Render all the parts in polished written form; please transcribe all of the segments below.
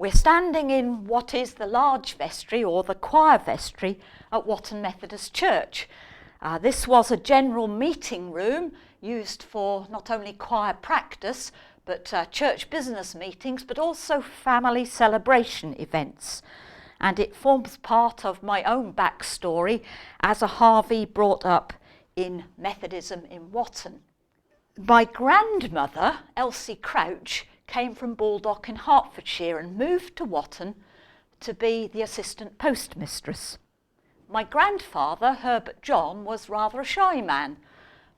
We're standing in what is the large vestry or the choir vestry at Watton Methodist Church. This was a general meeting room used for not only choir practice but church business meetings, but also family celebration events. And it forms part of my own backstory as a Harvey brought up in Methodism in Watton. My grandmother, Elsie Crouch, came from Baldock in Hertfordshire and moved to Watton to be the assistant postmistress. My grandfather, Herbert John, was rather a shy man,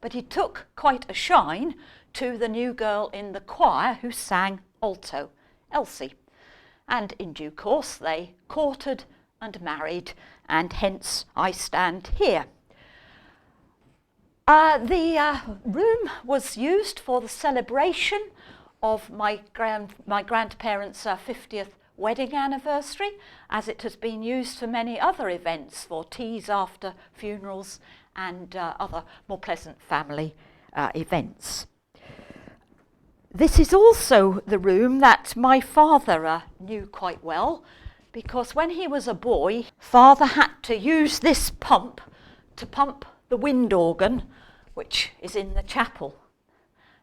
but he took quite a shine to the new girl in the choir who sang alto, Elsie. And in due course they courted and married, and hence I stand here. The room was used for the celebration of my grandparents' 50th wedding anniversary, as it has been used for many other events, for teas after funerals and other more pleasant family events. This is also the room that my father knew quite well, because when he was a boy, father had to use this pump to pump the wind organ, which is in the chapel.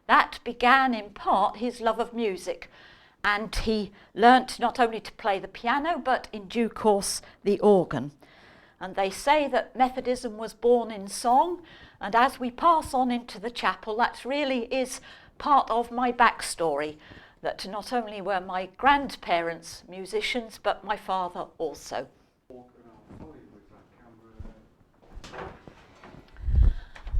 That began in part his love of music, and he learnt not only to play the piano, but in due course the organ. And they say that Methodism was born in song, and as we pass on into the chapel, that really is part of my backstory, that not only were my grandparents musicians, but my father also.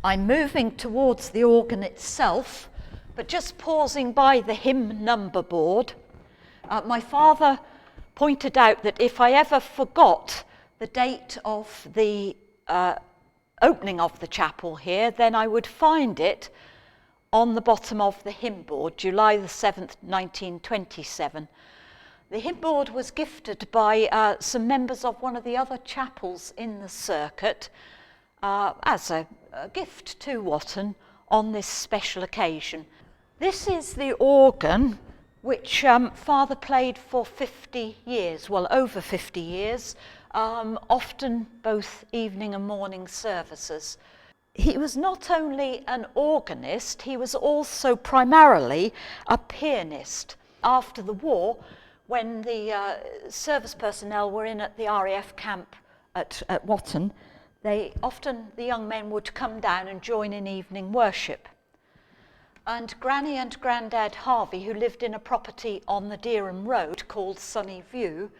I'm moving towards the organ itself, but just pausing by the hymn number board. My father pointed out that if I ever forgot the date of the opening of the chapel here, then I would find it on the bottom of the hymn board, July the 7th, 1927. The hymn board was gifted by some members of one of the other chapels in the circuit as a gift to Watton on this special occasion. This is the organ which father played for 50 years, well over 50 years, often both evening and morning services. He was not only an organist, he was also primarily a pianist. After the war, when the service personnel were in at the RAF camp at Watton, the young men would come down and join in evening worship. And Granny and Grandad Harvey, who lived in a property on the Dereham Road called Sunny View,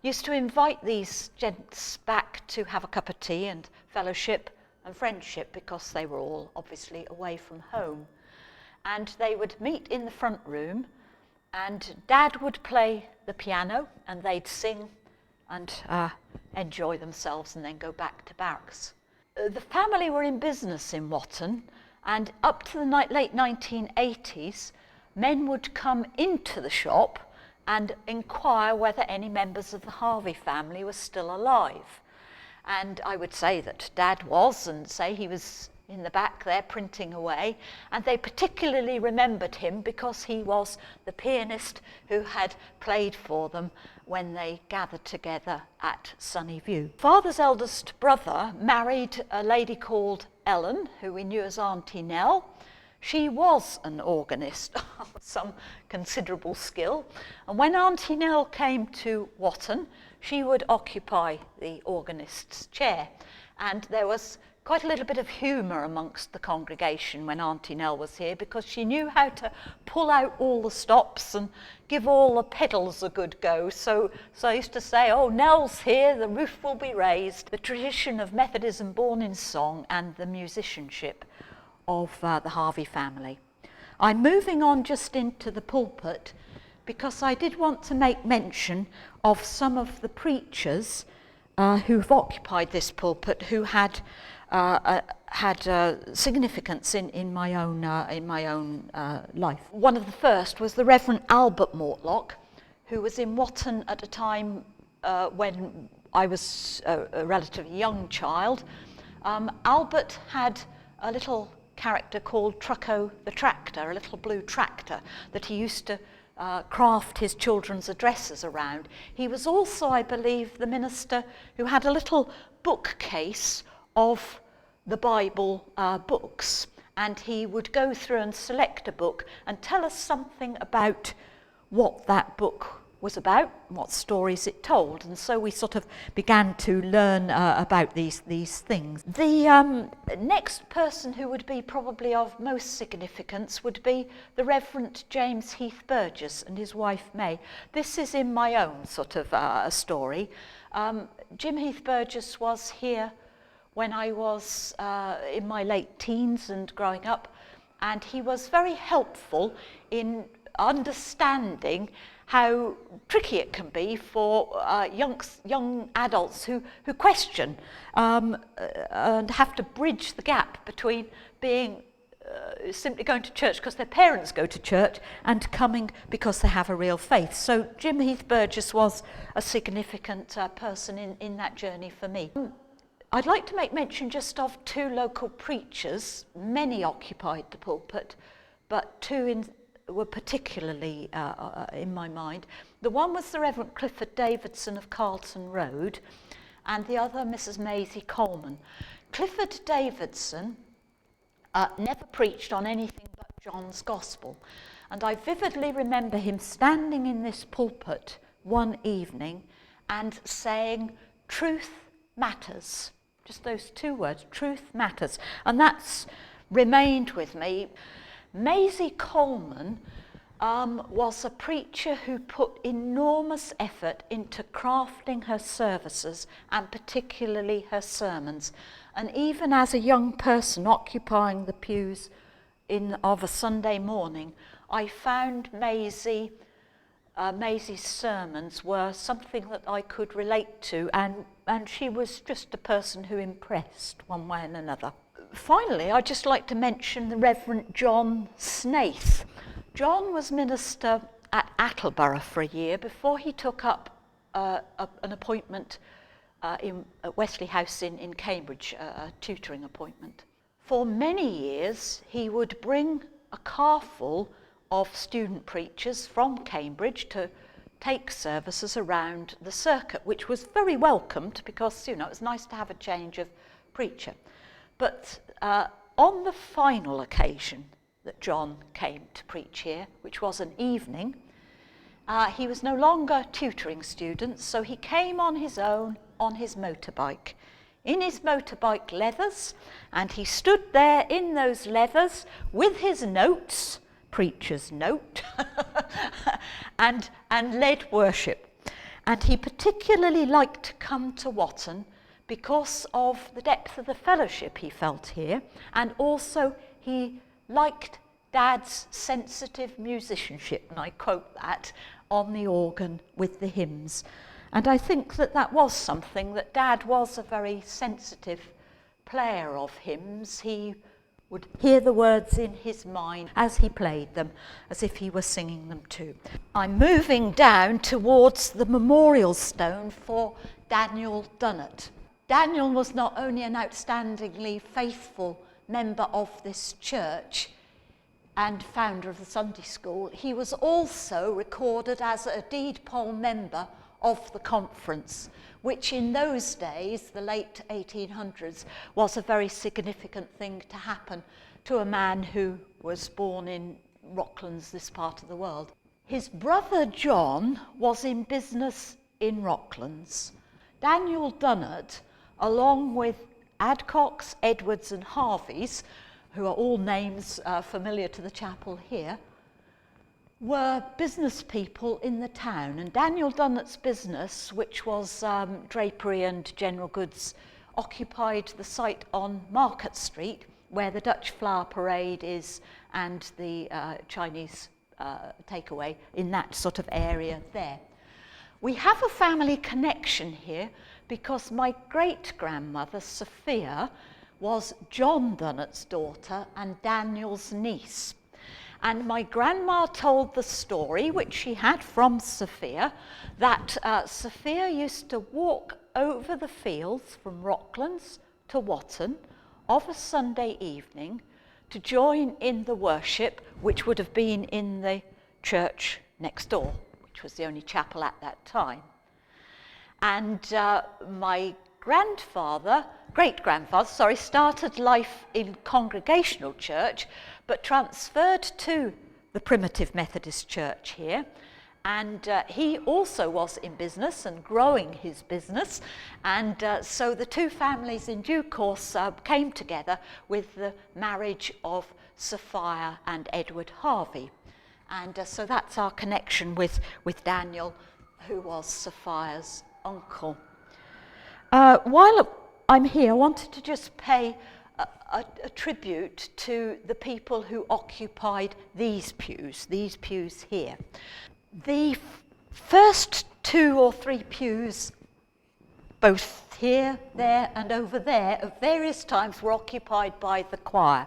used to invite these gents back to have a cup of tea and fellowship and friendship, because they were all obviously away from home. And they would meet in the front room, and Dad would play the piano and they'd sing and enjoy themselves and then go back to barracks. The family were in business in Watton, and up to the late 1980s, men would come into the shop and inquire whether any members of the Harvey family were still alive. And I would say that Dad was, and say he was in the back there printing away, and they particularly remembered him because he was the pianist who had played for them when they gathered together at Sunny View. Father's eldest brother married a lady called Ellen, who we knew as Auntie Nell. She was an organist of some considerable skill, and when Auntie Nell came to Watton, she would occupy the organist's chair, and there was quite a little bit of humour amongst the congregation when Auntie Nell was here, because she knew how to pull out all the stops and give all the pedals a good go. So I used to say, oh, Nell's here, the roof will be raised. The tradition of Methodism born in song and the musicianship of the Harvey family. I'm moving on just into the pulpit because I did want to make mention of some of the preachers who've occupied this pulpit who had significance in my own life. One of the first was the Reverend Albert Mortlock, who was in Watton at a time when I was a relatively young child. Albert had a little character called Trucko the Tractor, a little blue tractor that he used to craft his children's addresses around. He was also, I believe, the minister who had a little bookcase of the Bible books, and he would go through and select a book and tell us something about what that book was about, what stories it told. And so we sort of began to learn about these things. The next person who would be probably of most significance would be the Reverend James Heath Burgess and his wife May. This is in my own sort of story. Jim Heath Burgess was here when I was in my late teens and growing up, and he was very helpful in understanding how tricky it can be for young adults who question and have to bridge the gap between being simply going to church because their parents go to church and coming because they have a real faith. So Jim Heath Burgess was a significant person in that journey for me. I'd like to make mention just of two local preachers. Many occupied the pulpit, but two were particularly in my mind. The one was the Reverend Clifford Davidson of Carlton Road, and the other Mrs. Maisie Coleman. Clifford Davidson never preached on anything but John's Gospel, and I vividly remember him standing in this pulpit one evening and saying, "Truth matters." Just those two words, "truth matters," and that's remained with me. Maisie Coleman was a preacher who put enormous effort into crafting her services and particularly her sermons. And even as a young person occupying the pews of a Sunday morning, I found Maisie's sermons were something that I could relate to, and she was just a person who impressed one way and another. Finally, I'd just like to mention the Reverend John Snaith. John was minister at Attleborough for a year before he took up an appointment at Wesley House in Cambridge, a tutoring appointment. For many years, he would bring a carful of student preachers from Cambridge to take services around the circuit, which was very welcomed because, it was nice to have a change of preacher. But on the final occasion that John came to preach here, which was an evening, he was no longer tutoring students, so he came on his own on his motorbike, in his motorbike leathers, and he stood there in those leathers with his notes, preacher's note, and led worship. And he particularly liked to come to Watton because of the depth of the fellowship he felt here, and also he liked Dad's sensitive musicianship, and I quote that, on the organ with the hymns. And I think that was something, that Dad was a very sensitive player of hymns. He would hear the words in his mind as he played them, as if he were singing them too. I'm moving down towards the memorial stone for Daniel Dunnett. Daniel was not only an outstandingly faithful member of this church and founder of the Sunday school, he was also recorded as a deed poll member of the conference, which in those days, the late 1800s, was a very significant thing to happen to a man who was born in Rocklands, this part of the world. His brother John was in business in Rocklands. Daniel Dunnett, along with Adcox, Edwards and Harveys, who are all names familiar to the chapel here, were business people in the town. And Daniel Dunnett's business, which was drapery and general goods, occupied the site on Market Street, where the Dutch Flower Parade is and the Chinese takeaway, in that sort of area there. We have a family connection here because my great-grandmother, Sophia, was John Dunnett's daughter and Daniel's niece. And my grandma told the story, which she had from Sophia, that Sophia used to walk over the fields from Rocklands to Watton of a Sunday evening to join in the worship, which would have been in the church next door, which was the only chapel at that time. And my great-grandfather, started life in Congregational church, but transferred to the Primitive Methodist Church here. And he also was in business and growing his business. And so the two families in due course came together with the marriage of Sophia and Edward Harvey. And so that's our connection with Daniel, who was Sophia's uncle. While I'm here, I wanted to just pay a tribute to the people who occupied these pews here. The first 2 or 3 pews, both here, there and over there, at various times were occupied by the choir.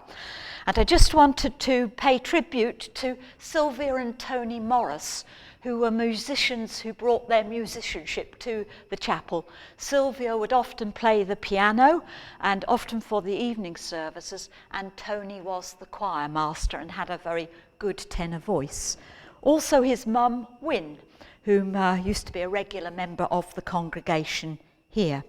And I just wanted to pay tribute to Sylvia and Tony Morris, who were musicians who brought their musicianship to the chapel. Sylvia would often play the piano, and often for the evening services, and Tony was the choir master and had a very good tenor voice. Also his mum, Wynne, whom used to be a regular member of the congregation here.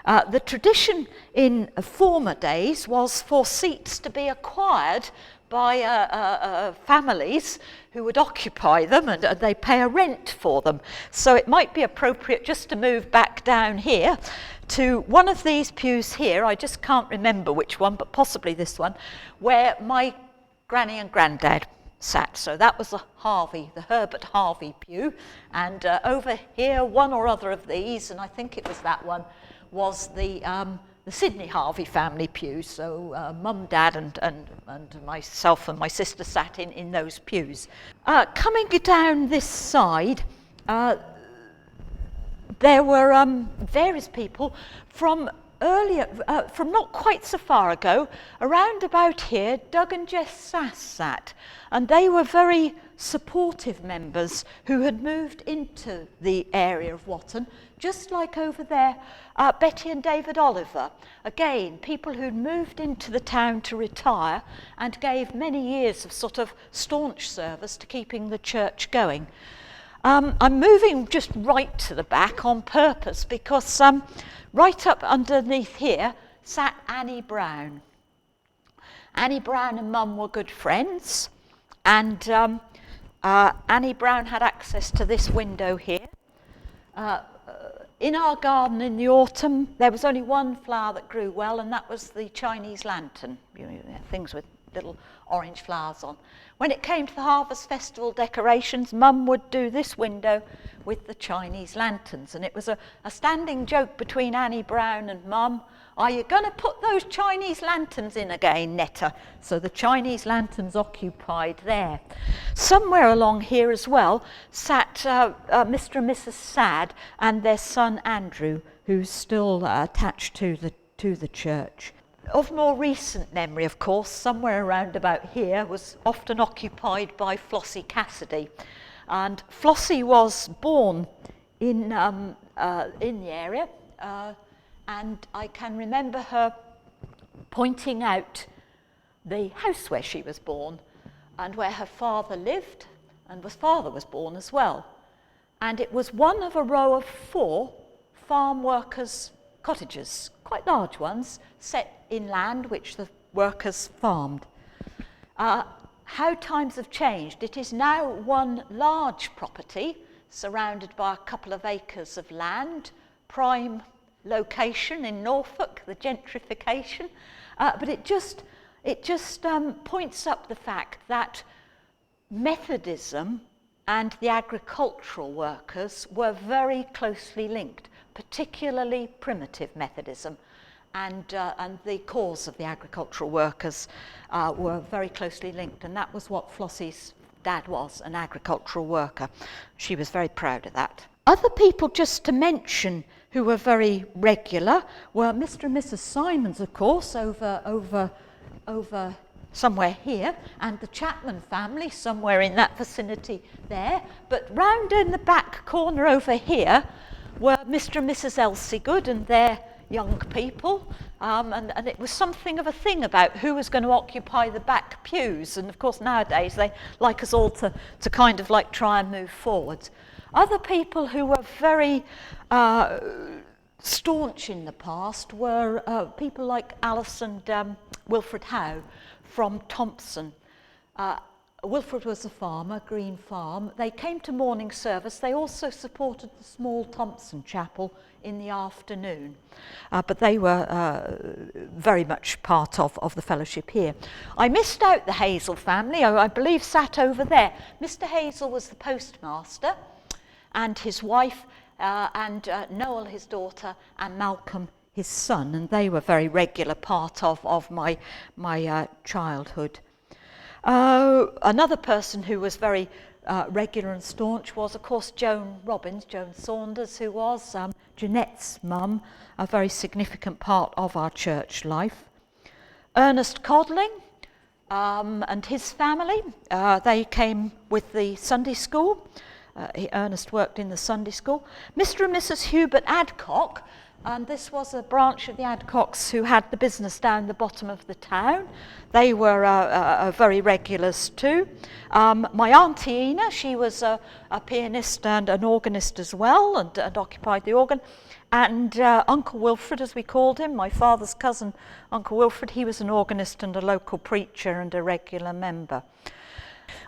The tradition in former days was for seats to be acquired by families who would occupy them, and they pay a rent for them. So it might be appropriate just to move back down here to one of these pews here. I just can't remember which one, but possibly this one, where my granny and granddad sat. So that was the Herbert Harvey pew. And over here, one or other of these, and I think it was that one, was the Sidney Harvey family pew. So mum, dad and myself and my sister sat in those pews. Coming down this side, there were various people from earlier, from not quite so far ago. Around about here, Doug and Jess Sass sat, and they were very supportive members who had moved into the area of Watton, just like over there, Betty and David Oliver. Again, people who'd moved into the town to retire and gave many years of sort of staunch service to keeping the church going. I'm moving just right to the back on purpose because right up underneath here sat Annie Brown. Annie Brown and Mum were good friends, and Annie Brown had access to this window here. In our garden in the autumn, there was only one flower that grew well, and that was the Chinese lantern, things with little orange flowers on. When it came to the Harvest Festival decorations, Mum would do this window with the Chinese lanterns, and it was a standing joke between Annie Brown and Mum, "Are you going to put those Chinese lanterns in again, Netta?" So the Chinese lanterns occupied there. Somewhere along here as well sat Mr. and Mrs. Sad and their son Andrew, who's still attached to the church. Of more recent memory, of course, somewhere around about here was often occupied by Flossie Cassidy. And Flossie was born in the area, and I can remember her pointing out the house where she was born and where her father lived, and her father was born as well. And it was one of a row of 4 farm workers' cottages, quite large ones, set in land which the workers farmed. How times have changed. It is now one large property surrounded by a couple of acres of land, prime location in Norfolk, the gentrification, but it just points up the fact that Methodism and the agricultural workers were very closely linked, particularly primitive Methodism, and the cause of the agricultural workers were very closely linked, and that was what Flossie's dad was, an agricultural worker. She was very proud of that. Other people, just to mention, who were very regular were Mr. and Mrs. Simons, of course, over somewhere here, and the Chapman family somewhere in that vicinity there. But round in the back corner over here were Mr. and Mrs. Elsiegood and their young people, and it was something of a thing about who was going to occupy the back pews. And of course nowadays they like us all to kind of like try and move forwards. Other people who were very staunch in the past were people like Alice and Wilfred Howe from Thompson. Wilfred was a farmer, Green Farm. They came to morning service. They also supported the small Thompson Chapel in the afternoon. But they were very much part of the fellowship here. I missed out the Hazel family, I believe sat over there. Mr. Hazel was the postmaster, and his wife, and Noel, his daughter, and Malcolm, his son, and they were a very regular part of my childhood. Another person who was very regular and staunch was, of course, Joan Saunders, who was Jeanette's mum, a very significant part of our church life. Ernest Codling and his family, they came with the Sunday school. Ernest worked in the Sunday school. Mr. and Mrs. Hubert Adcock, and this was a branch of the Adcocks who had the business down the bottom of the town. They were very regulars too. My Auntie Ina, she was a pianist and an organist as well, and occupied the organ. And Uncle Wilfred, as we called him, my father's cousin, Uncle Wilfred, he was an organist and a local preacher and a regular member.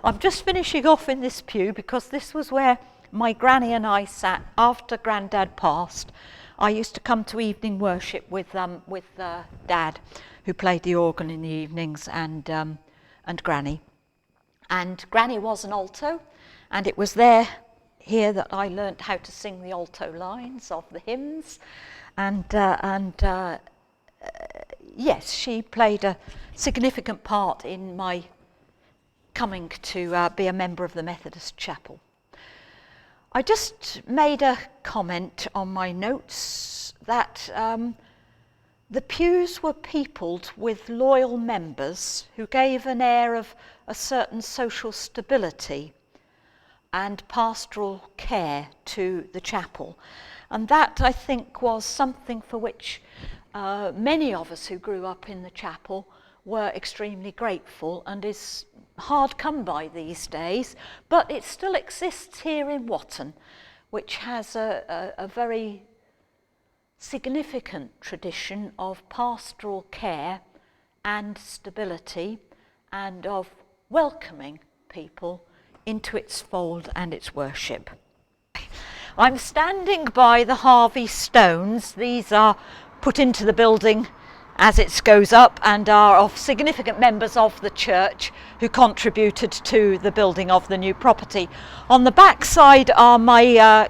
I'm just finishing off in this pew because this was where my granny and I sat after Grandad passed. I used to come to evening worship with Dad, who played the organ in the evenings, and Granny. And Granny was an alto, and it was here that I learnt how to sing the alto lines of the hymns. And yes, she played a significant part in my coming to be a member of the Methodist Chapel. I just made a comment on my notes that the pews were peopled with loyal members who gave an air of a certain social stability and pastoral care to the chapel. And that, I think, was something for which many of us who grew up in the chapel were extremely grateful, and is hard come by these days, but it still exists here in Watton, which has a very significant tradition of pastoral care and stability, and of welcoming people into its fold and its worship. I'm standing by the Harvey stones. These are put into the building as it goes up and are of significant members of the church who contributed to the building of the new property. On the back side are my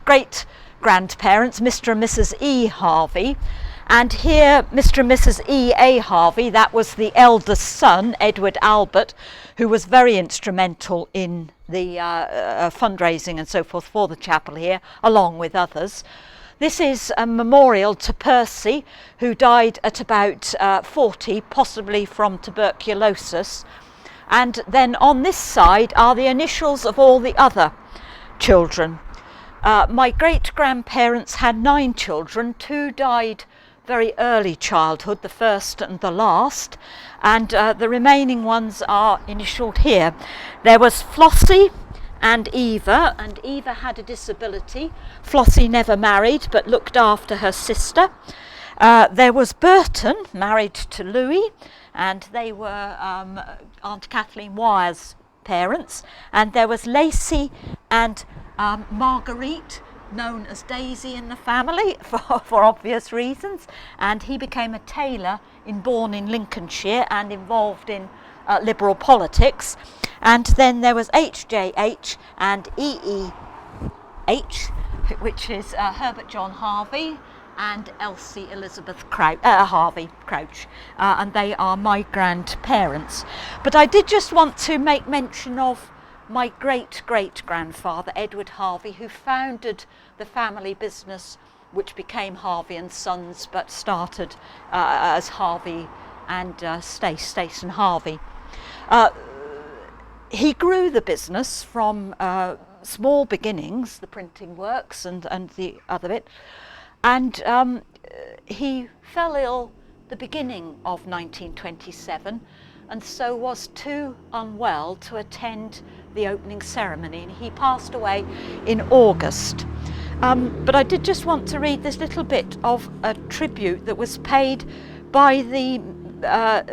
great grandparents, Mr. and Mrs. E. Harvey, and here Mr. and Mrs. E. A. Harvey, that was the eldest son, Edward Albert, who was very instrumental in the fundraising and so forth for the chapel here, along with others. This is a memorial to Percy, who died at about 40, possibly from tuberculosis. And then on this side are the initials of all the other children. My great-grandparents had 9 children. 2 died very early childhood, the first and the last, and the remaining ones are initialed here. There was Flossie and Eva had a disability. Flossie never married but looked after her sister. There was Burton, married to Louis, and they were Aunt Kathleen Wyre's parents. And there was Lacey and Marguerite, known as Daisy in the family for obvious reasons, and he became a tailor born in Lincolnshire and involved in liberal politics. And then there was HJH and EEH, which is Herbert John Harvey and Elsie Elizabeth Harvey Crouch, and they are my grandparents. But I did just want to make mention of my great-great-grandfather, Edward Harvey, who founded the family business which became Harvey and Sons, but started as Harvey and Stace and Harvey. He grew the business from small beginnings, the printing works and the other bit, and he fell ill the beginning of 1927 and so was too unwell to attend the opening ceremony, and he passed away in August. But I did just want to read this little bit of a tribute that was paid by the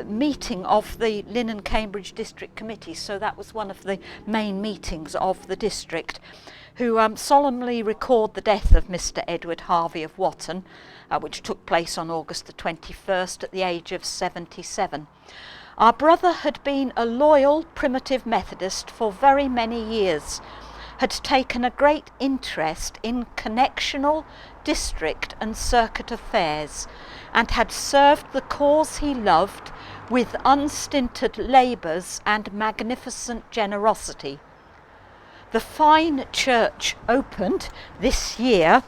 meeting of the Lynn and Cambridge District Committee, so that was one of the main meetings of the district, who solemnly record the death of Mr. Edward Harvey of Watton, which took place on August the 21st at the age of 77. Our brother had been a loyal primitive Methodist for very many years, had taken a great interest in connectional, district and circuit affairs, and had served the cause he loved with unstinted labours and magnificent generosity. The fine church opened this year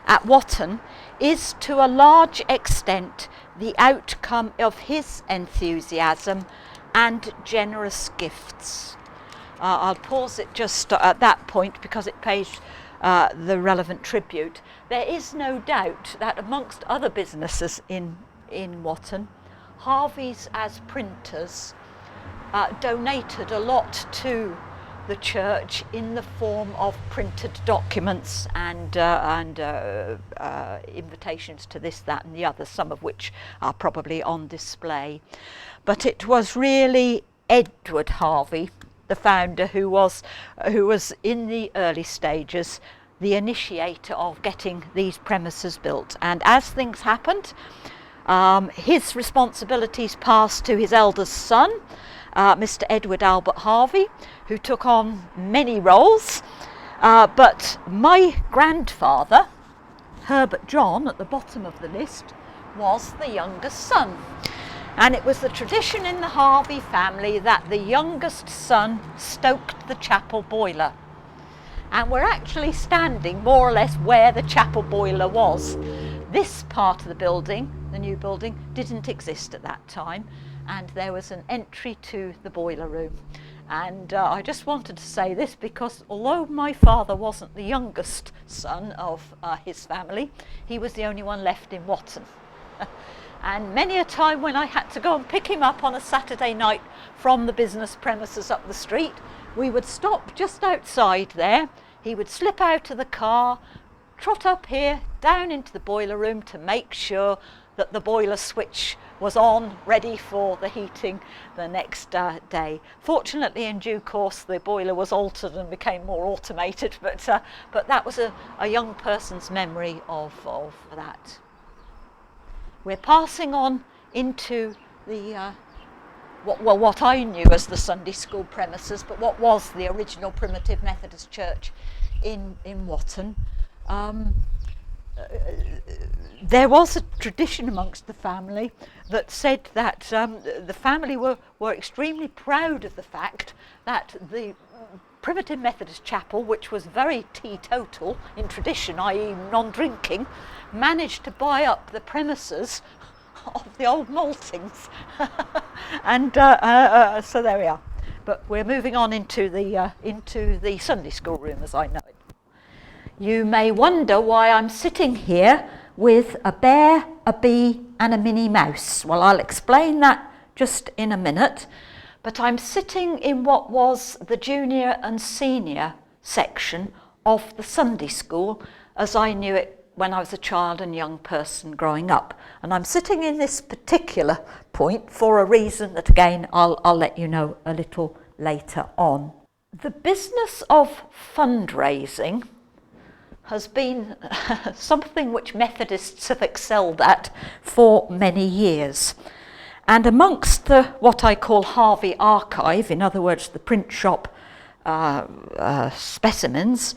at Watton is to a large extent the outcome of his enthusiasm and generous gifts. I'll pause it just at that point because it pays the relevant tribute. There is no doubt that amongst other businesses in Watton, Harvey's as printers donated a lot to the church in the form of printed documents and invitations to this, that and the other, some of which are probably on display. But it was really Edward Harvey, the founder, who was in the early stages the initiator of getting these premises built. And as things happened, his responsibilities passed to his eldest son, Mr. Edward Albert Harvey, who took on many roles, but my grandfather, Herbert John, at the bottom of the list, was the youngest son. And it was the tradition in the Harvey family that the youngest son stoked the chapel boiler. And we're actually standing more or less where the chapel boiler was. This part of the building, the new building, didn't exist at that time, and there was an entry to the boiler room. And I just wanted to say this because although my father wasn't the youngest son of his family, he was the only one left in Watton. And many a time when I had to go and pick him up on a Saturday night from the business premises up the street, we would stop just outside there. He would slip out of the car, trot up here, down into the boiler room to make sure that the boiler switch was on, ready for the heating the next day. Fortunately, in due course, the boiler was altered and became more automated, but that was a young person's memory of that. We're passing on into the what I knew as the Sunday school premises, but what was the original primitive Methodist Church in Watton. There was a tradition amongst the family that said that the family were extremely proud of the fact that the primitive Methodist chapel, which was very teetotal in tradition, i.e. non-drinking, managed to buy up the premises of the old maltings. And so there we are. But we're moving on into the Sunday school room as I know it. You may wonder why I'm sitting here with a bear, a bee and a Minnie Mouse. Well, I'll explain that just in a minute. But I'm sitting in what was the junior and senior section of the Sunday school as I knew it when I was a child and young person growing up. And I'm sitting in this particular point for a reason that, again, I'll let you know a little later on. The business of fundraising has been something which Methodists have excelled at for many years. And amongst the what I call Harvey archive, in other words the print shop specimens,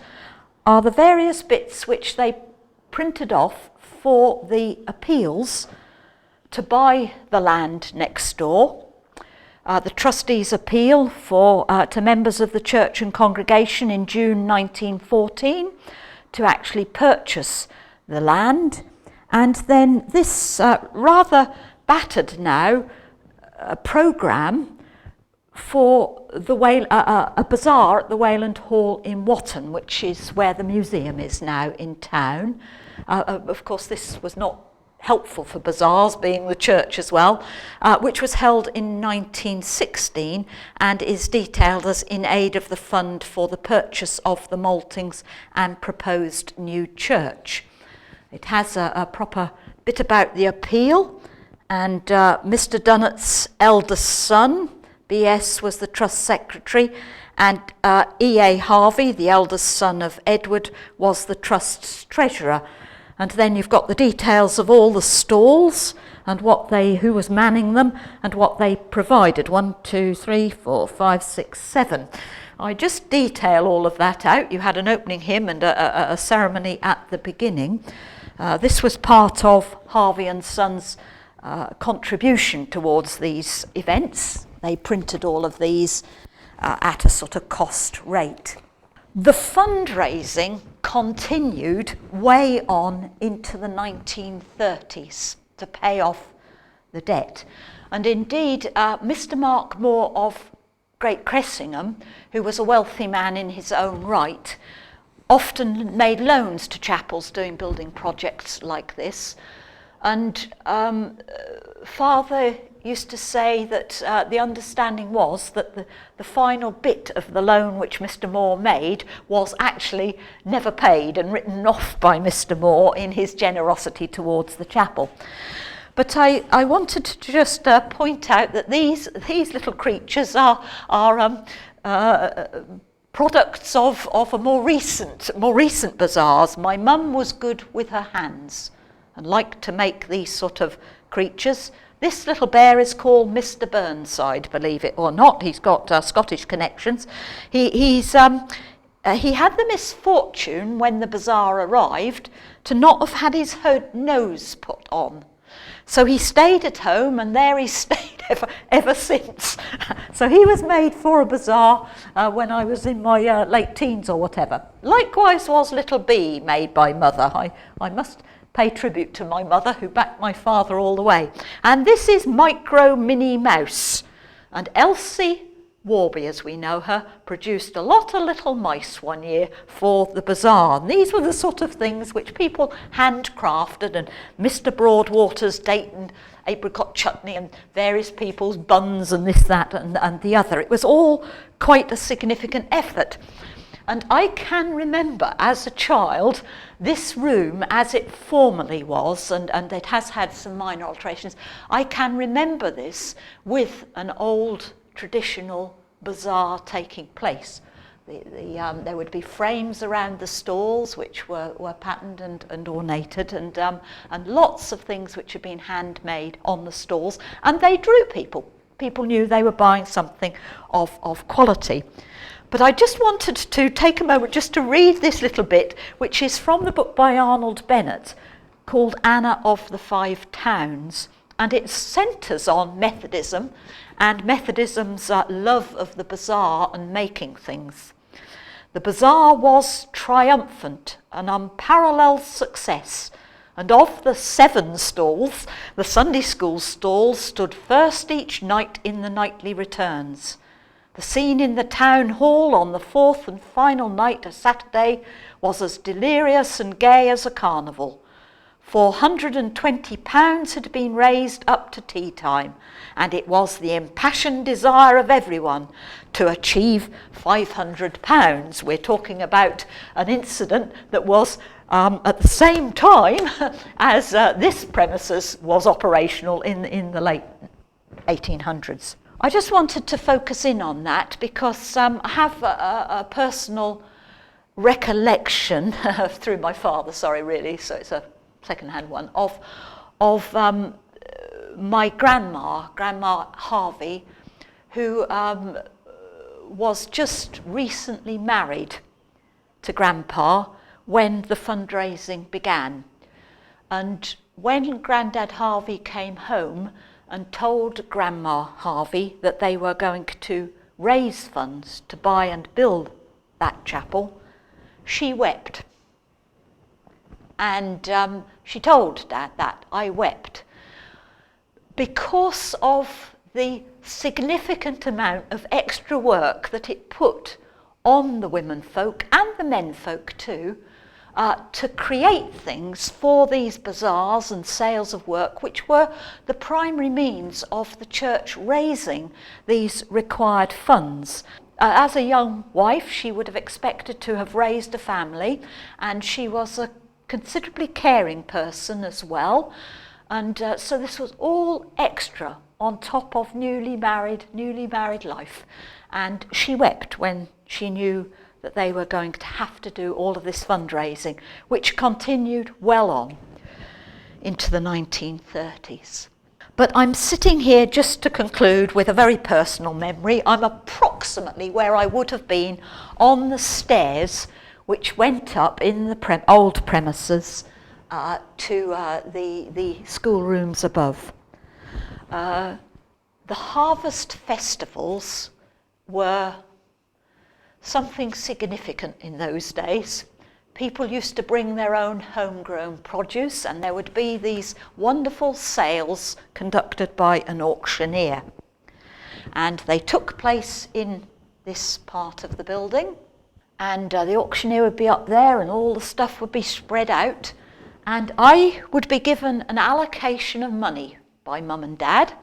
are the various bits which they printed off for the appeals to buy the land next door, the trustees' appeal to members of the church and congregation in June 1914 to actually purchase the land, and then this rather battered now programme for the a bazaar at the Wayland Hall in Watton, which is where the museum is now in town. Of course, this was not helpful for bazaars, being the church as well, which was held in 1916 and is detailed as in aid of the fund for the purchase of the maltings and proposed new church. It has a proper bit about the appeal, and Mr. Dunnett's eldest son, B.S., was the trust secretary, and E.A. Harvey, the eldest son of Edward, was the trust's treasurer. And then you've got the details of all the stalls and who was manning them and what they provided. 1, 2, 3, 4, 5, 6, 7. I just detail all of that out. You had an opening hymn and a ceremony at the beginning. This was part of Harvey and Sons' contribution towards these events. They printed all of these at a sort of cost rate. The fundraising continued way on into the 1930s to pay off the debt. And indeed, Mr. Mark Moore of Great Cressingham, who was a wealthy man in his own right, often made loans to chapels doing building projects like this. And Father used to say that the understanding was that the final bit of the loan which Mr. Moore made was actually never paid and written off by Mr. Moore in his generosity towards the chapel. But I wanted to just point out that these little creatures are products of a more recent bazaars. My mum was good with her hands and liked to make these sort of creatures. This little bear is called Mr. Burnside, believe it or not. He's got Scottish connections. He had the misfortune when the bazaar arrived to not have had his nose put on. So he stayed at home, and there he stayed ever since. So he was made for a bazaar when I was in my late teens or whatever. Likewise was Little B, made by Mother. I must pay tribute to my mother, who backed my father all the way. And this is Micro Minnie Mouse. And Elsie Warby, as we know her, produced a lot of little mice one year for the bazaar. And these were the sort of things which people handcrafted, and Mr. Broadwater's Dayton apricot chutney and various people's buns and this, that and the other. It was all quite a significant effort. And I can remember as a child this room as it formerly was, and it has had some minor alterations. I can remember this with an old traditional bazaar taking place. There would be frames around the stalls which were patterned and ornated, and lots of things which had been handmade on the stalls, and they drew people. People knew they were buying something of quality. But I just wanted to take a moment just to read this little bit, which is from the book by Arnold Bennett called Anna of the Five Towns. And it centres on Methodism and Methodism's love of the bazaar and making things. The bazaar was triumphant, an unparalleled success. And of the 7 stalls, the Sunday school stalls stood first each night in the nightly returns. The scene in the town hall on the 4th and final night, a Saturday, was as delirious and gay as a carnival. £420 had been raised up to tea time, and it was the impassioned desire of everyone to achieve £500. We're talking about an incident that was at the same time as this premises was operational in the late 1800s. I just wanted to focus in on that because I have a personal recollection through my father, really, so it's a second-hand one, of my Grandma Harvey, who was just recently married to Grandpa when the fundraising began. And when Grandad Harvey came home and told Grandma Harvey that they were going to raise funds to buy and build that chapel, she wept. And she told Dad that. I wept. Because of the significant amount of extra work that it put on the women folk and the men folk too, to create things for these bazaars and sales of work, which were the primary means of the church raising these required funds. As a young wife, she would have expected to have raised a family, and she was a considerably caring person as well. And so this was all extra on top of newly married life. And she wept when she knew that they were going to have to do all of this fundraising, which continued well on into the 1930s. But I'm sitting here just to conclude with a very personal memory. I'm approximately where I would have been on the stairs which went up in the old premises to the schoolrooms above. The harvest festivals were something significant in those days. People used to bring their own homegrown produce, and there would be these wonderful sales conducted by an auctioneer. And they took place in this part of the building, and the auctioneer would be up there and all the stuff would be spread out, and I would be given an allocation of money by Mum and Dad,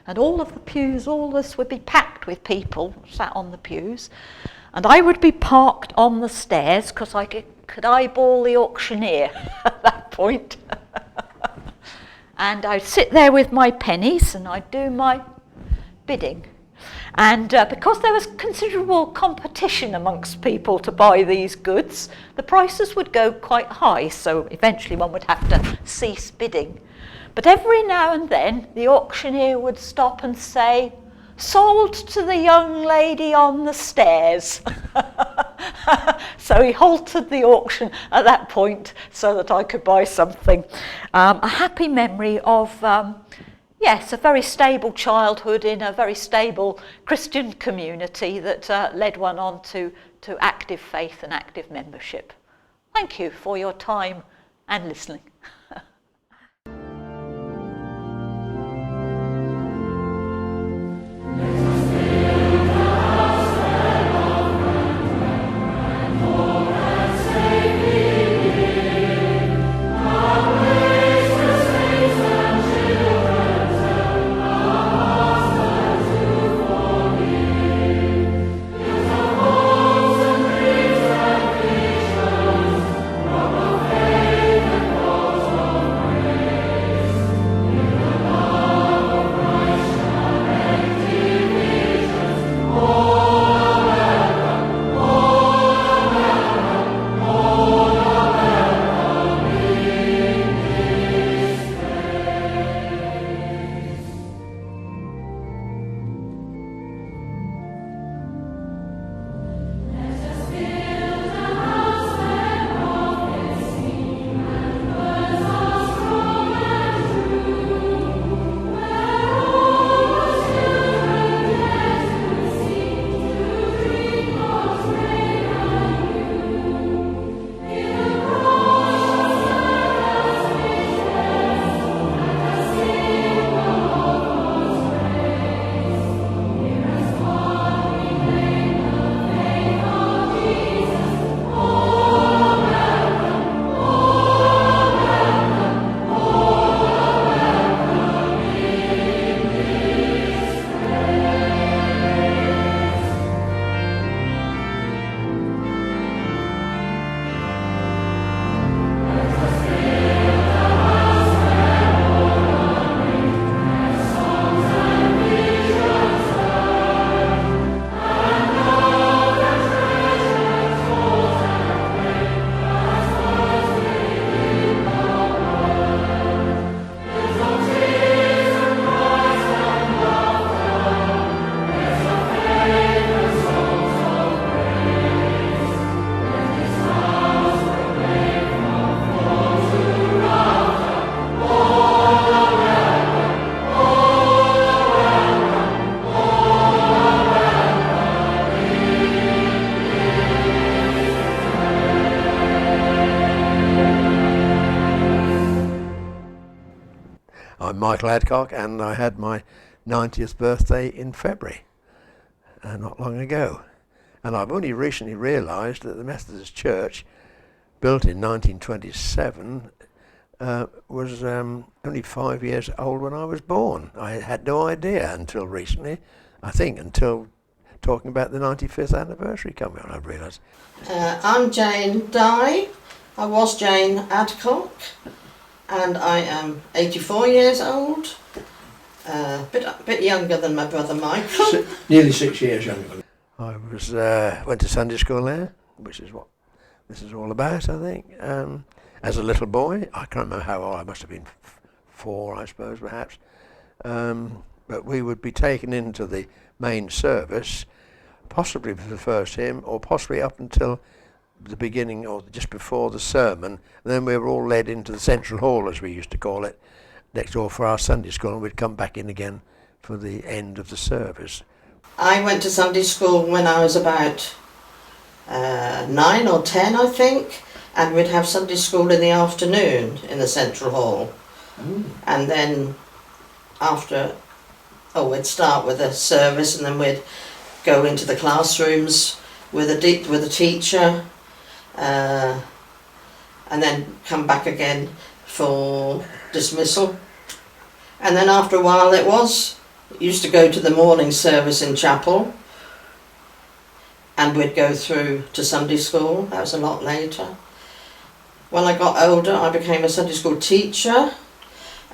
and all of the pews, all this would be packed with people sat on the pews, and I would be parked on the stairs because I could eyeball the auctioneer at that point. And I'd sit there with my pennies and I'd do my bidding. And because there was considerable competition amongst people to buy these goods, the prices would go quite high, so eventually one would have to cease bidding. But every now and then the auctioneer would stop and say, "Sold to the young lady on the stairs." So he halted the auction at that point so that I could buy something. A happy memory of, yes, a very stable childhood in a very stable Christian community that led one on to active faith and active membership. Thank you for your time and listening. I'm Michael Adcock, and I had my 90th birthday in February, not long ago. And I've only recently realised that the Methodist Church built in 1927, was only 5 years old when I was born. I had no idea until recently, I think, until talking about the 95th anniversary coming on, I realised. I'm Jane Dye. I was Jane Adcock, and I am 84 years old. Bit younger than my brother Michael. Nearly 6 years younger. I went to Sunday school there, which is what this is all about, I think. As a little boy, I can't remember how old, I must have been 4, I suppose, perhaps. But we would be taken into the main service, possibly for the first hymn, or possibly up until the beginning or just before the sermon. And then we were all led into the central hall, as we used to call it, next door for our Sunday school, and we'd come back in again for the end of the service. I went to Sunday school when I was about 9 or 10, I think, and we'd have Sunday school in the afternoon in the central hall. And then we'd start with a service, and then we'd go into the classrooms with a teacher, and then come back again for dismissal. And then after a while used to go to the morning service in chapel, and we'd go through to Sunday school. That was a lot later. When I got older, I became a Sunday school teacher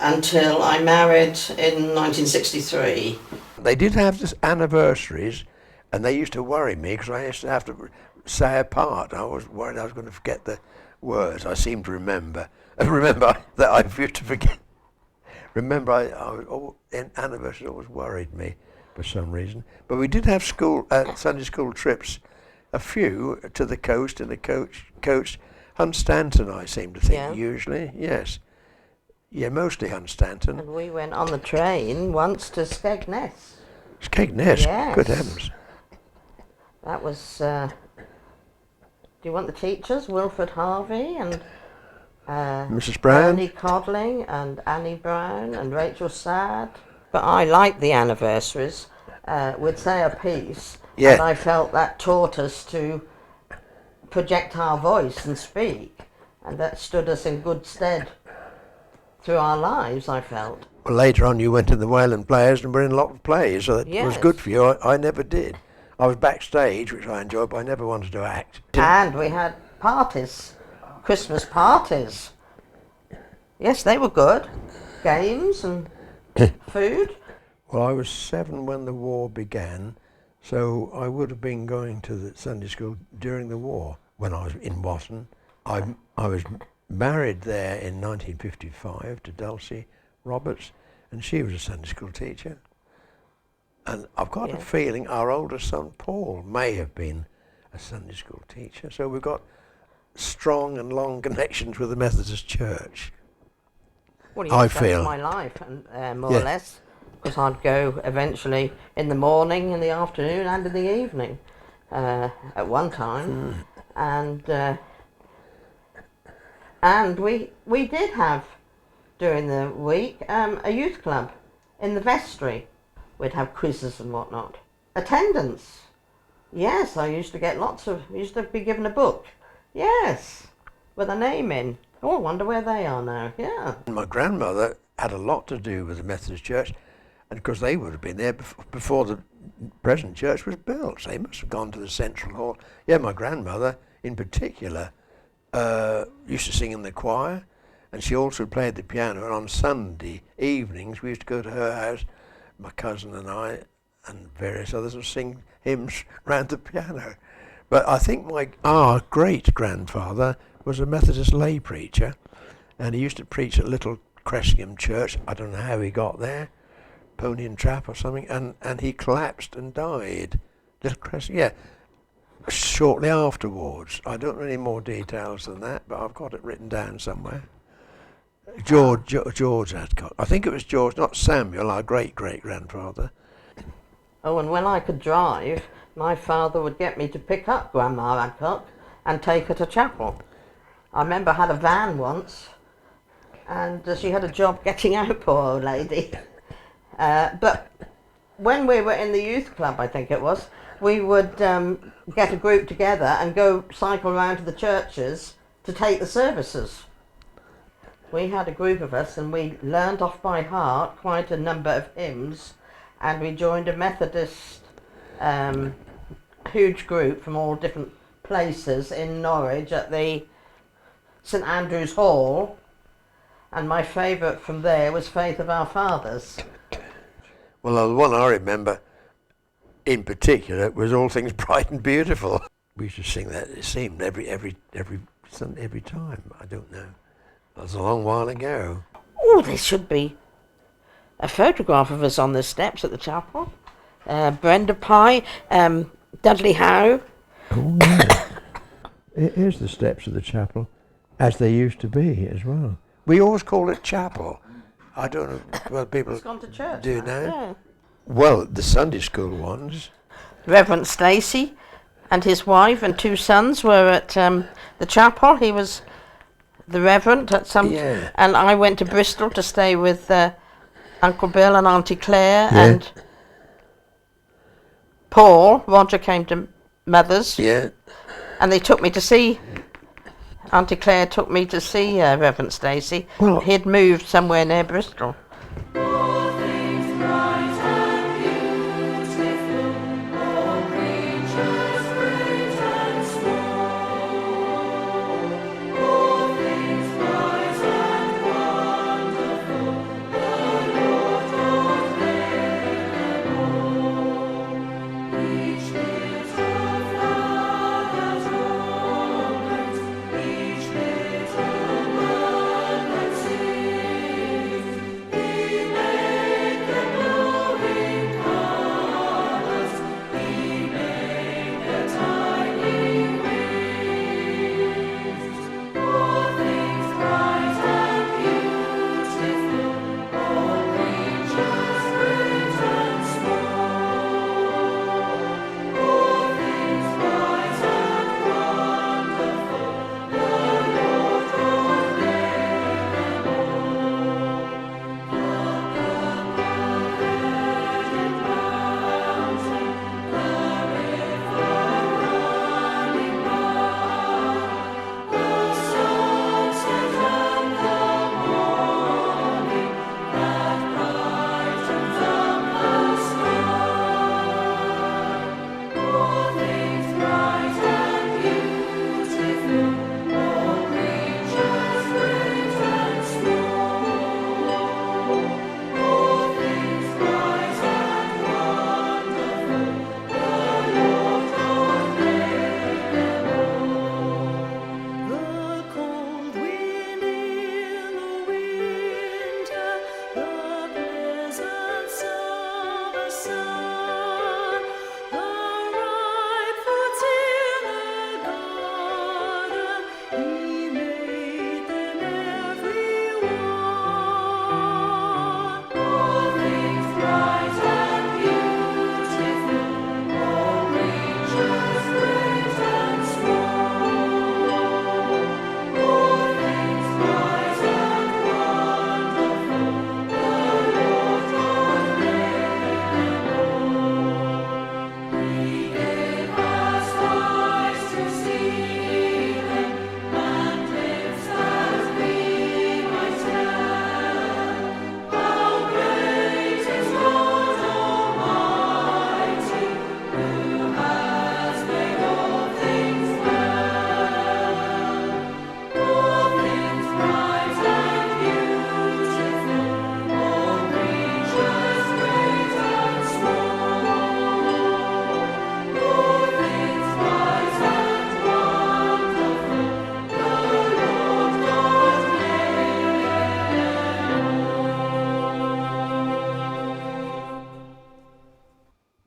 until I married in 1963. They did have this anniversaries, and they used to worry me because I used to have to say a part. I was worried I was going to forget the words. I seem to remember. And remember that I used to forget. Remember, anniversaries always worried me for some reason. But we did have Sunday school trips, a few to the coast in a coach. Hunstanton, I seem to think, usually. Yes. Yeah, mostly Hunstanton. And we went on the train once to Skegness. Skegness? Yes. Good heavens. That was, do you want the teachers? Wilfred Harvey and Mrs. Brown? Ernie Codling and Annie Brown and Rachel Sad. But I liked the anniversaries. We'd say a piece, and I felt that taught us to project our voice and speak, and that stood us in good stead through our lives, I felt. Well, later on you went in the Wayland Players and were in a lot of plays, so that was good for you. I never did. I was backstage, which I enjoyed, but I never wanted to act. And we had parties, Christmas parties. Yes, they were good. Games and food. Well, I was 7 when the war began, so I would have been going to the Sunday school during the war when I was in Watton. I was married there in 1955 to Dulcie Roberts, and she was a Sunday school teacher. And I've got a feeling our oldest son, Paul, may have been a Sunday school teacher. So we've got strong and long connections with the Methodist Church. Well, I feel my life, and more or less, because I'd go eventually in the morning, in the afternoon, and in the evening at one time, and we did have during the week a youth club in the vestry. We'd have quizzes and whatnot. Attendance. Yes, I used to get used to be given a book. Yes, with a name in. Oh, I wonder where they are now. Yeah. My grandmother had a lot to do with the Methodist Church, and of course they would have been there before the present church was built. So they must have gone to the central hall. Yeah, my grandmother in particular used to sing in the choir, and she also played the piano. And on Sunday evenings we used to go to her house, my cousin and I, and various others, and sing hymns round the piano. But I think our great-grandfather was a Methodist lay preacher, and he used to preach at Little Cressingham Church. I don't know how he got there, Pony and Trap or something, and he collapsed and died. Little Cressingham, shortly afterwards. I don't know any more details than that, but I've got it written down somewhere. George Adcock. I think it was George, not Samuel, our great-great-grandfather. Oh, and when I could drive, my father would get me to pick up Grandma Adcock and take her to chapel. I remember I had a van once, and she had a job getting out, poor old lady. But when we were in the youth club, I think it was, we would get a group together and go cycle around to the churches to take the services. We had a group of us and we learned off by heart quite a number of hymns, and we joined a Methodist huge group from all different places in Norwich at the St Andrew's Hall, and my favourite from there was Faith of Our Fathers. Well, the one I remember in particular was All Things Bright and Beautiful. We used to sing that, it seemed, every time. I don't know. That was a long while ago. Oh, there should be a photograph of us on the steps at the chapel. Brenda Pye, Dudley Howe. Oh, yeah. Here's the steps of the chapel, as they used to be as well. We always call it chapel. I don't know what people It's gone to church do now. now. Yeah. Well, the Sunday school ones. Reverend Stacey and his wife and 2 sons were at the chapel. He was the Reverend at some, Yeah. and I went to Bristol to stay with Uncle Bill and Auntie Claire, Yeah. and Paul. Roger came to Mother's, Yeah. and they took me to see. Auntie Claire took me to see Reverend Stacey. Well- He'd moved somewhere near Bristol.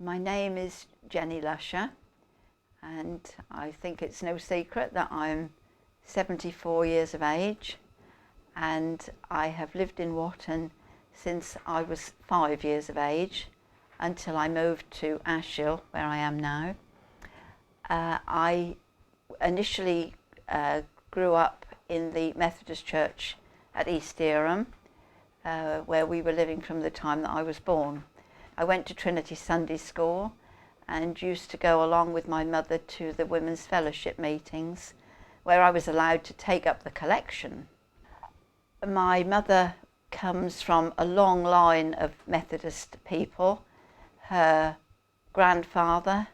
My name is Jenny Lusher, and I think it's no secret that I'm 74 years of age, and I have lived in Watton since I was 5 years of age until I moved to Ashill, where I am now. I initially grew up in the Methodist Church at East Dereham, where we were living from the time that I was born. I went to Trinity Sunday School and used to go along with my mother to the women's fellowship meetings, where I was allowed to take up the collection. My mother comes from a long line of Methodist people. Her grandfather,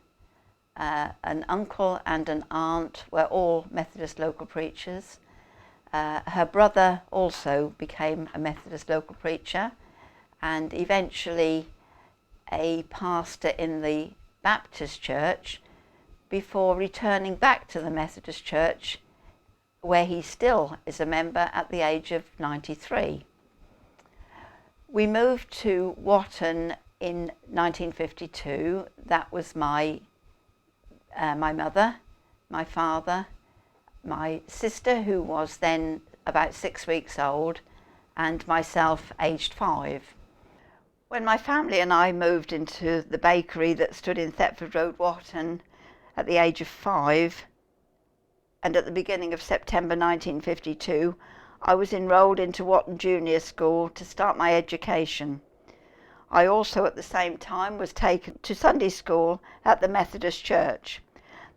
an uncle and an aunt were all Methodist local preachers. Her brother also became a Methodist local preacher and eventually a pastor in the Baptist Church before returning back to the Methodist Church, where he still is a member at the age of 93. We moved to Watton in 1952. That was my mother, my father, my sister, who was then about 6 weeks old, and myself, aged 5. When my family and I moved into the bakery that stood in Thetford Road, Watton, at the age of 5, and at the beginning of September 1952, I was enrolled into Watton Junior School to start my education. I also at the same time was taken to Sunday school at the Methodist Church.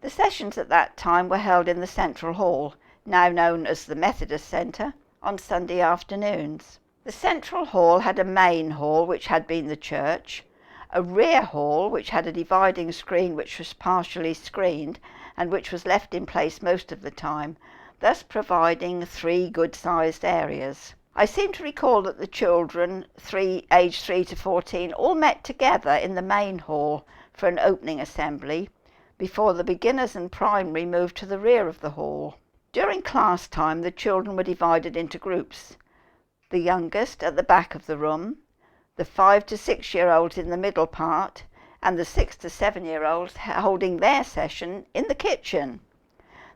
The sessions at that time were held in the Central Hall, now known as the Methodist Centre, on Sunday afternoons. The Central Hall had a main hall, which had been the church, a rear hall which had a dividing screen which was partially screened and which was left in place most of the time, thus providing 3 good-sized areas. I seem to recall that the children, aged 3 to 14, all met together in the main hall for an opening assembly before the beginners and primary moved to the rear of the hall. During class time, the children were divided into groups. The youngest at the back of the room, the 5 to 6-year-olds in the middle part, and the 6 to 7-year-olds holding their session in the kitchen.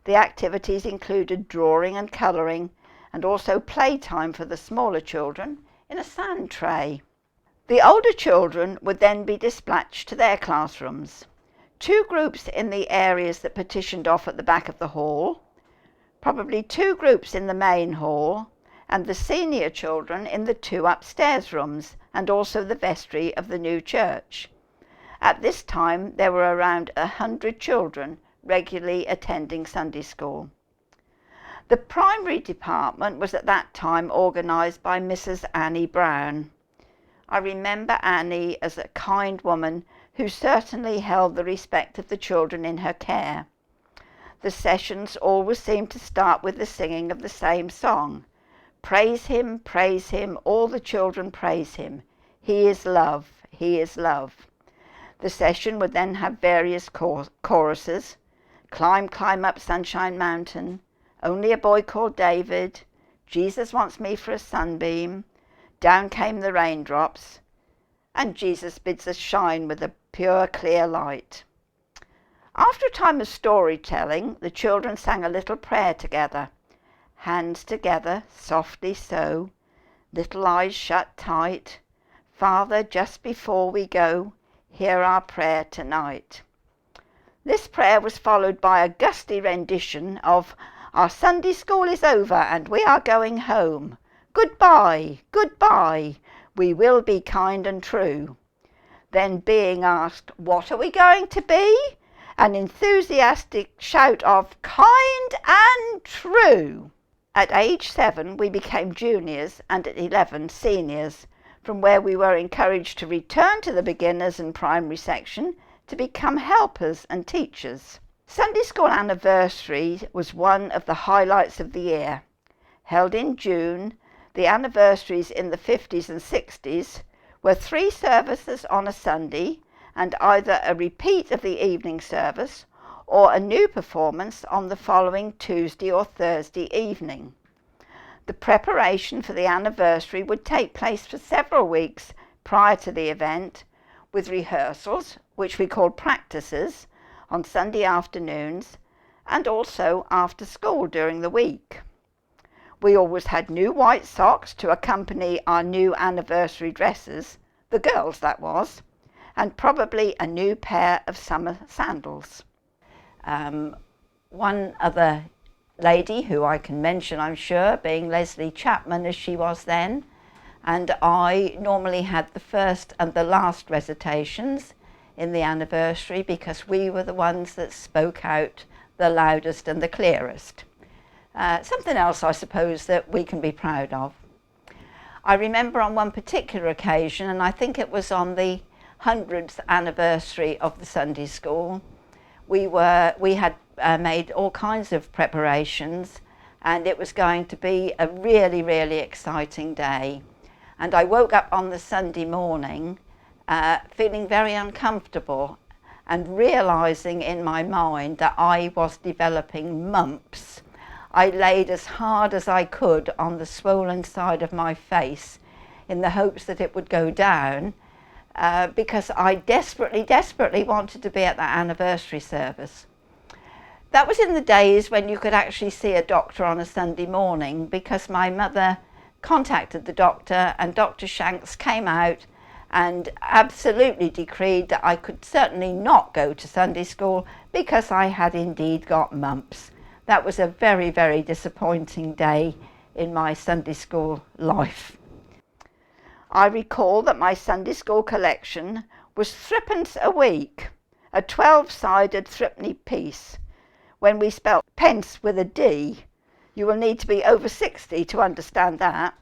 The activities included drawing and colouring, and also playtime for the smaller children in a sand tray. The older children would then be dispatched to their classrooms. 2 groups in the areas that partitioned off at the back of the hall, probably 2 groups in the main hall, and the senior children in the 2 upstairs rooms, and also the vestry of the new church. At this time there were around 100 children regularly attending Sunday school. The primary department was at that time organised by Mrs. Annie Brown. I remember Annie as a kind woman who certainly held the respect of the children in her care. The sessions always seemed to start with the singing of the same song. Praise him, all the children praise him. He is love, he is love. The session would then have various choruses. Climb, climb up Sunshine Mountain, Only a Boy Called David, Jesus Wants Me for a Sunbeam, Down Came the Raindrops, and Jesus Bids Us Shine with a Pure Clear Light. After a time of storytelling, the children sang a little prayer together. Hands together, softly so, little eyes shut tight. Father, just before we go, hear our prayer tonight. This prayer was followed by a gusty rendition of Our Sunday School is over and we are going home. Goodbye, goodbye, we will be kind and true. Then being asked, what are we going to be? An enthusiastic shout of kind and true. At age 7 we became juniors and at 11 seniors, from where we were encouraged to return to the beginners and primary section to become helpers and teachers. Sunday School Anniversary was one of the highlights of the year. Held in June, the anniversaries in the 50s and 60s were 3 services on a Sunday and either a repeat of the evening service or a new performance on the following Tuesday or Thursday evening. The preparation for the anniversary would take place for several weeks prior to the event, with rehearsals, which we called practices, on Sunday afternoons, and also after school during the week. We always had new white socks to accompany our new anniversary dresses, the girls that was, and probably a new pair of summer sandals. One other lady who I can mention, I'm sure, being Leslie Chapman as she was then, and I normally had the first and the last recitations in the anniversary because we were the ones that spoke out the loudest and the clearest. Something else, I suppose, that we can be proud of. I remember on one particular occasion, and I think it was on the 100th anniversary of the Sunday school, we had made all kinds of preparations, and it was going to be a really, really exciting day. And I woke up on the Sunday morning feeling very uncomfortable and realising in my mind that I was developing mumps. I laid as hard as I could on the swollen side of my face in the hopes that it would go down because I desperately wanted to be at that anniversary service. That was in the days when you could actually see a doctor on a Sunday morning, because my mother contacted the doctor and Dr. Shanks came out and absolutely decreed that I could certainly not go to Sunday school because I had indeed got mumps. That was a very, very disappointing day in my Sunday school life. I recall that my Sunday school collection was threepence a week, a 12-sided threepenny piece. When we spelt pence with a D, you will need to be over 60 to understand that.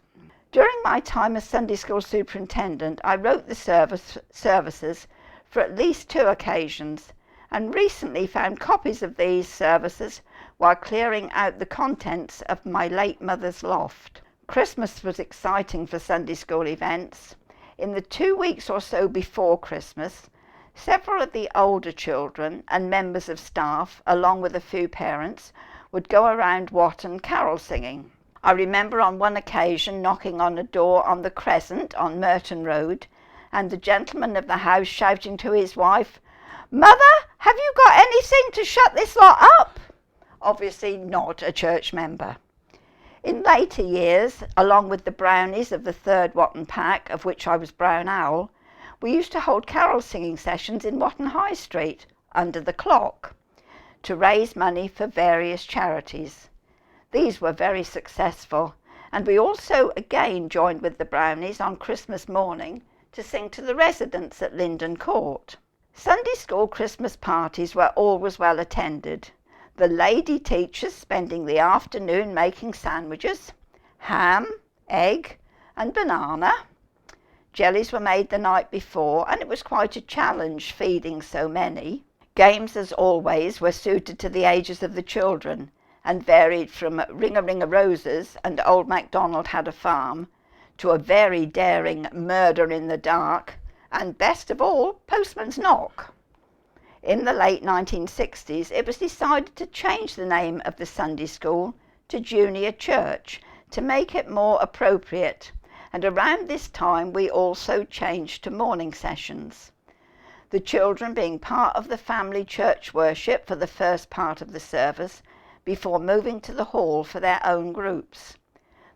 During my time as Sunday school superintendent, I wrote the services for at least 2 occasions, and recently found copies of these services while clearing out the contents of my late mother's loft. Christmas was exciting for Sunday school events. In the 2 weeks or so before Christmas, several of the older children and members of staff, along with a few parents, would go around Watton carol singing. I remember on one occasion knocking on a door on the Crescent on Merton Road, and the gentleman of the house shouting to his wife, "Mother, have you got anything to shut this lot up?" Obviously not a church member. In later years, along with the brownies of the 3rd Watton pack, of which I was Brown Owl, we used to hold carol singing sessions in Watton High Street, under the clock, to raise money for various charities. These were very successful, and we also again joined with the brownies on Christmas morning to sing to the residents at Linden Court. Sunday school Christmas parties were always well attended, the lady teachers spending the afternoon making sandwiches, ham, egg and banana. Jellies were made the night before, and it was quite a challenge feeding so many. Games, as always, were suited to the ages of the children, and varied from Ring-a-Ring-a-Roses and Old MacDonald Had a Farm, to a very daring Murder in the Dark, and best of all, Postman's Knock. In the late 1960s, it was decided to change the name of the Sunday school to Junior Church to make it more appropriate, and around this time we also changed to morning sessions. The children being part of the family church worship for the first part of the service, before moving to the hall for their own groups.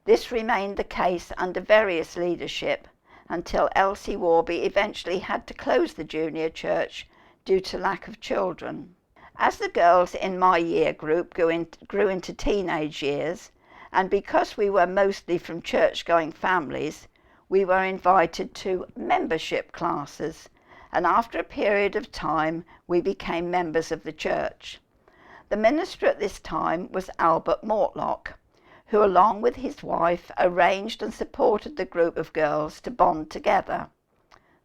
This remained the case under various leadership until Elsie Warby eventually had to close the junior church due to lack of children. As the girls in my year group grew into teenage years, and because we were mostly from church-going families, we were invited to membership classes, and after a period of time we became members of the church. The minister at this time was Albert Mortlock, who along with his wife arranged and supported the group of girls to bond together.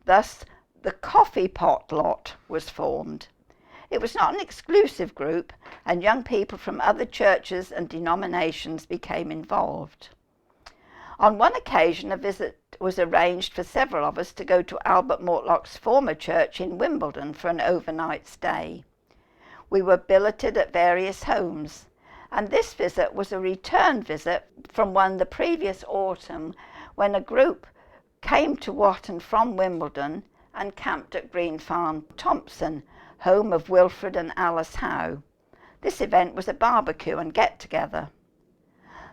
Thus the Coffee Pot Lot was formed. It was not an exclusive group, and young people from other churches and denominations became involved. On one occasion a visit was arranged for several of us to go to Albert Mortlock's former church in Wimbledon for an overnight stay. We were billeted at various homes, and this visit was a return visit from one the previous autumn, when a group came to Watton from Wimbledon and camped at Green Farm Thompson, home of Wilfred and Alice Howe. This event was a barbecue and get-together.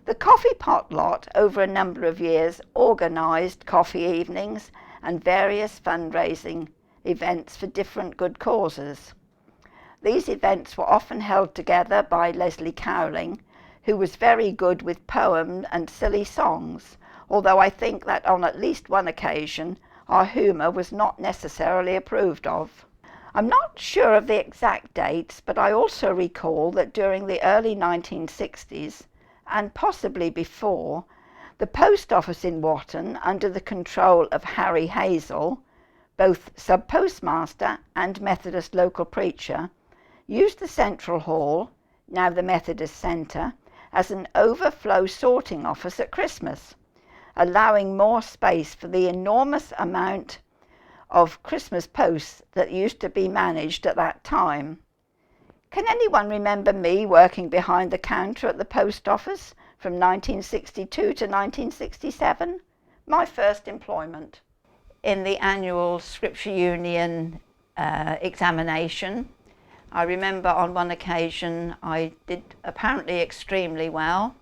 The Coffee Pot Lot, over a number of years, organised coffee evenings and various fundraising events for different good causes. These events were often held together by Leslie Cowling, who was very good with poems and silly songs, although I think that on at least one occasion our humour was not necessarily approved of. I'm not sure of the exact dates, but I also recall that during the early 1960s, and possibly before, the post office in Watton, under the control of Harry Hazel, both sub-postmaster and Methodist local preacher, used the Central Hall, now the Methodist Centre, as an overflow sorting office at Christmas, allowing more space for the enormous amount of Christmas posts that used to be managed at that time. Can anyone remember me working behind the counter at the post office from 1962 to 1967? My first employment. In the annual Scripture Union examination, I remember on one occasion I did apparently extremely well,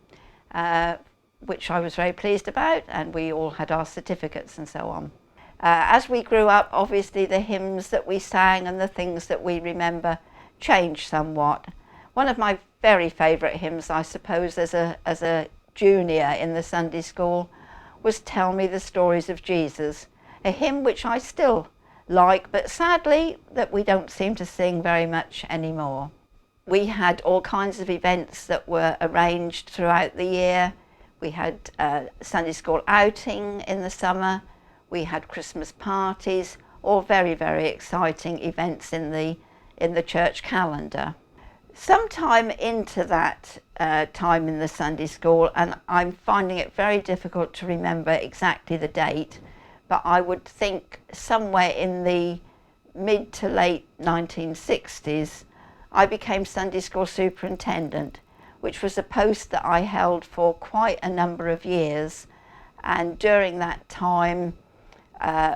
which I was very pleased about, and we all had our certificates and so on. As we grew up, obviously the hymns that we sang and the things that we remember changed somewhat. One of my very favourite hymns, I suppose, as a junior in the Sunday school, was Tell Me the Stories of Jesus, a hymn which I still like, but sadly that we don't seem to sing very much anymore. We had all kinds of events that were arranged throughout the year. We had Sunday school outing in the summer. We had Christmas parties, all very, very exciting events in the church calendar. Sometime into that time in the Sunday school, and I'm finding it very difficult to remember exactly the date, but I would think somewhere in the mid to late 1960s, I became Sunday school superintendent, which was a post that I held for quite a number of years. And during that time,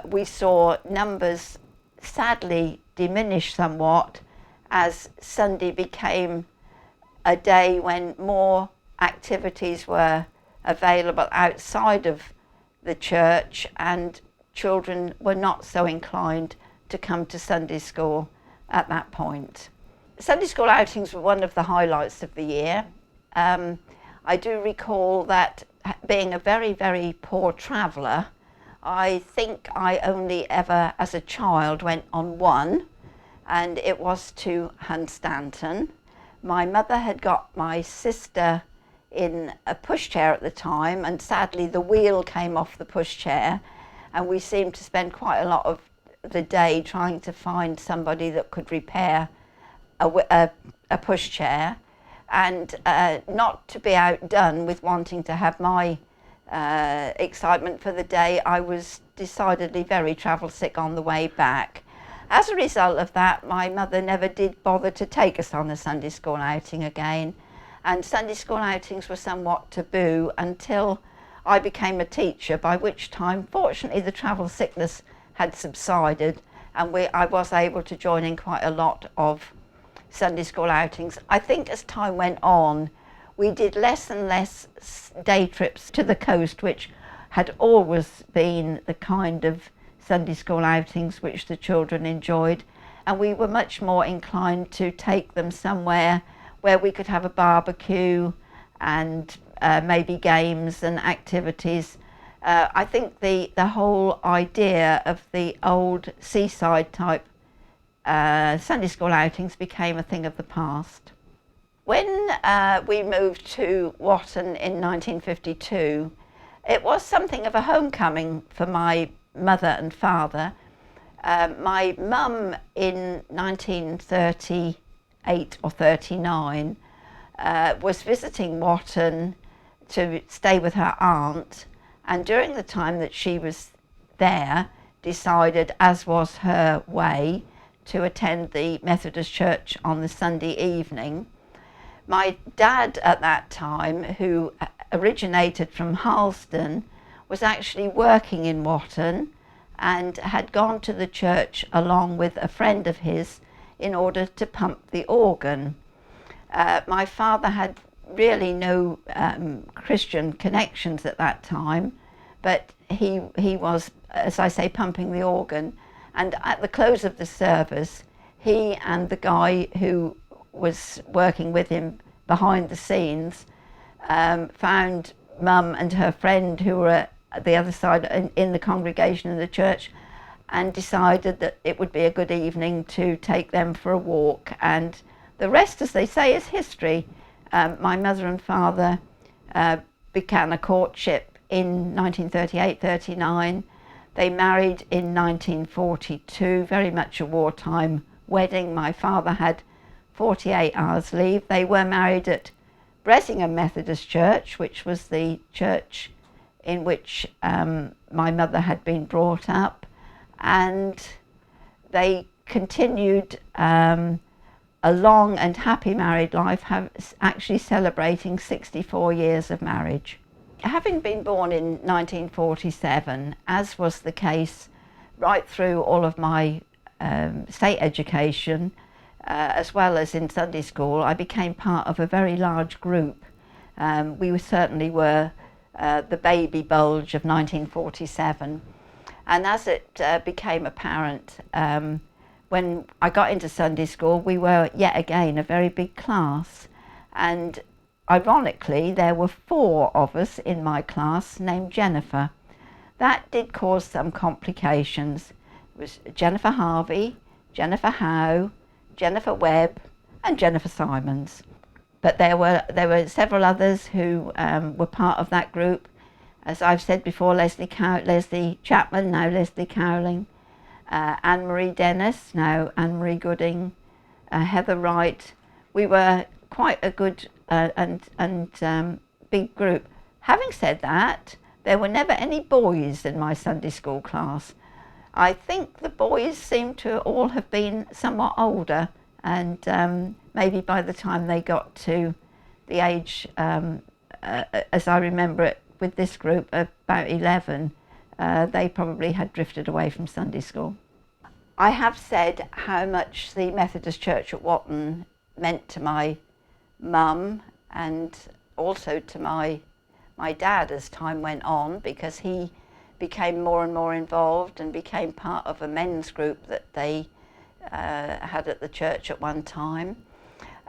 we saw numbers sadly diminish somewhat as Sunday became a day when more activities were available outside of the church and children were not so inclined to come to Sunday school at that point. Sunday school outings were one of the highlights of the year. I do recall that being a very, very poor traveller, I think I only ever as a child went on one, and it was to Hunstanton. My mother had got my sister in a pushchair at the time, and sadly the wheel came off the pushchair, and we seemed to spend quite a lot of the day trying to find somebody that could repair a pushchair. And not to be outdone with wanting to have my excitement for the day, I was decidedly very travel sick on the way back. As a result of that, my mother never did bother to take us on a Sunday school outing again, and Sunday school outings were somewhat taboo until I became a teacher, by which time, fortunately, the travel sickness had subsided, and I was able to join in quite a lot of Sunday school outings. I think as time went on, we did less and less day trips to the coast, which had always been the kind of Sunday school outings which the children enjoyed, and we were much more inclined to take them somewhere where we could have a barbecue and maybe games and activities. I think the whole idea of the old seaside type Sunday school outings became a thing of the past. When we moved to Watton in 1952, it was something of a homecoming for my mother and father. My mum in 1938 or 39 was visiting Watton to stay with her aunt, and during the time that she was there decided, as was her way, to attend the Methodist Church on the Sunday evening. My dad at that time, who originated from Harlesden, was actually working in Watton and had gone to the church along with a friend of his in order to pump the organ. My father had really no Christian connections at that time, but he was, as I say, pumping the organ. And at the close of the service, he and the guy who was working with him behind the scenes found Mum and her friend, who were at the other side in the congregation in the church, and decided that it would be a good evening to take them for a walk. And the rest, as they say, is history. My mother and father began a courtship in 1938-39. They married in 1942, very much a wartime wedding. My father had 48 hours leave. They were married at Bresingham Methodist Church, which was the church in which my mother had been brought up, and they continued a long and happy married life, actually celebrating 64 years of marriage. Having been born in 1947, as was the case right through all of my state education, as well as in Sunday school, I became part of a very large group. We certainly were the baby bulge of 1947. And as it became apparent, when I got into Sunday school, we were yet again a very big class. And ironically, there were 4 of us in my class named Jennifer. That did cause some complications. It was Jennifer Harvey, Jennifer Howe, Jennifer Webb, and Jennifer Simons. But there were several others who were part of that group. As I've said before, Leslie Chapman, now Leslie Cowling, Anne-Marie Dennis, now Anne-Marie Gooding, Heather Wright. We were quite a good and big group. Having said that, there were never any boys in my Sunday school class. I think the boys seem to all have been somewhat older, and maybe by the time they got to the age, as I remember it with this group, about 11, they probably had drifted away from Sunday school. I have said how much the Methodist Church at Watton meant to my mum and also to my dad as time went on, because he became more and more involved and became part of a men's group that they had at the church at one time.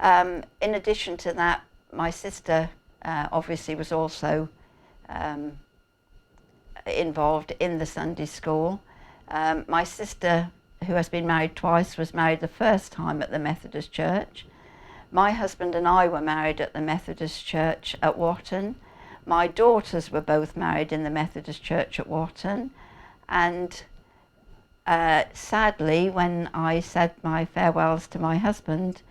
In addition to that, my sister obviously was also involved in the Sunday school. My sister, who has been married twice, was married the first time at the Methodist Church. My husband and I were married at the Methodist Church at Watton. My daughters were both married in the Methodist Church at Watton, and sadly, when I said my farewells to my husband,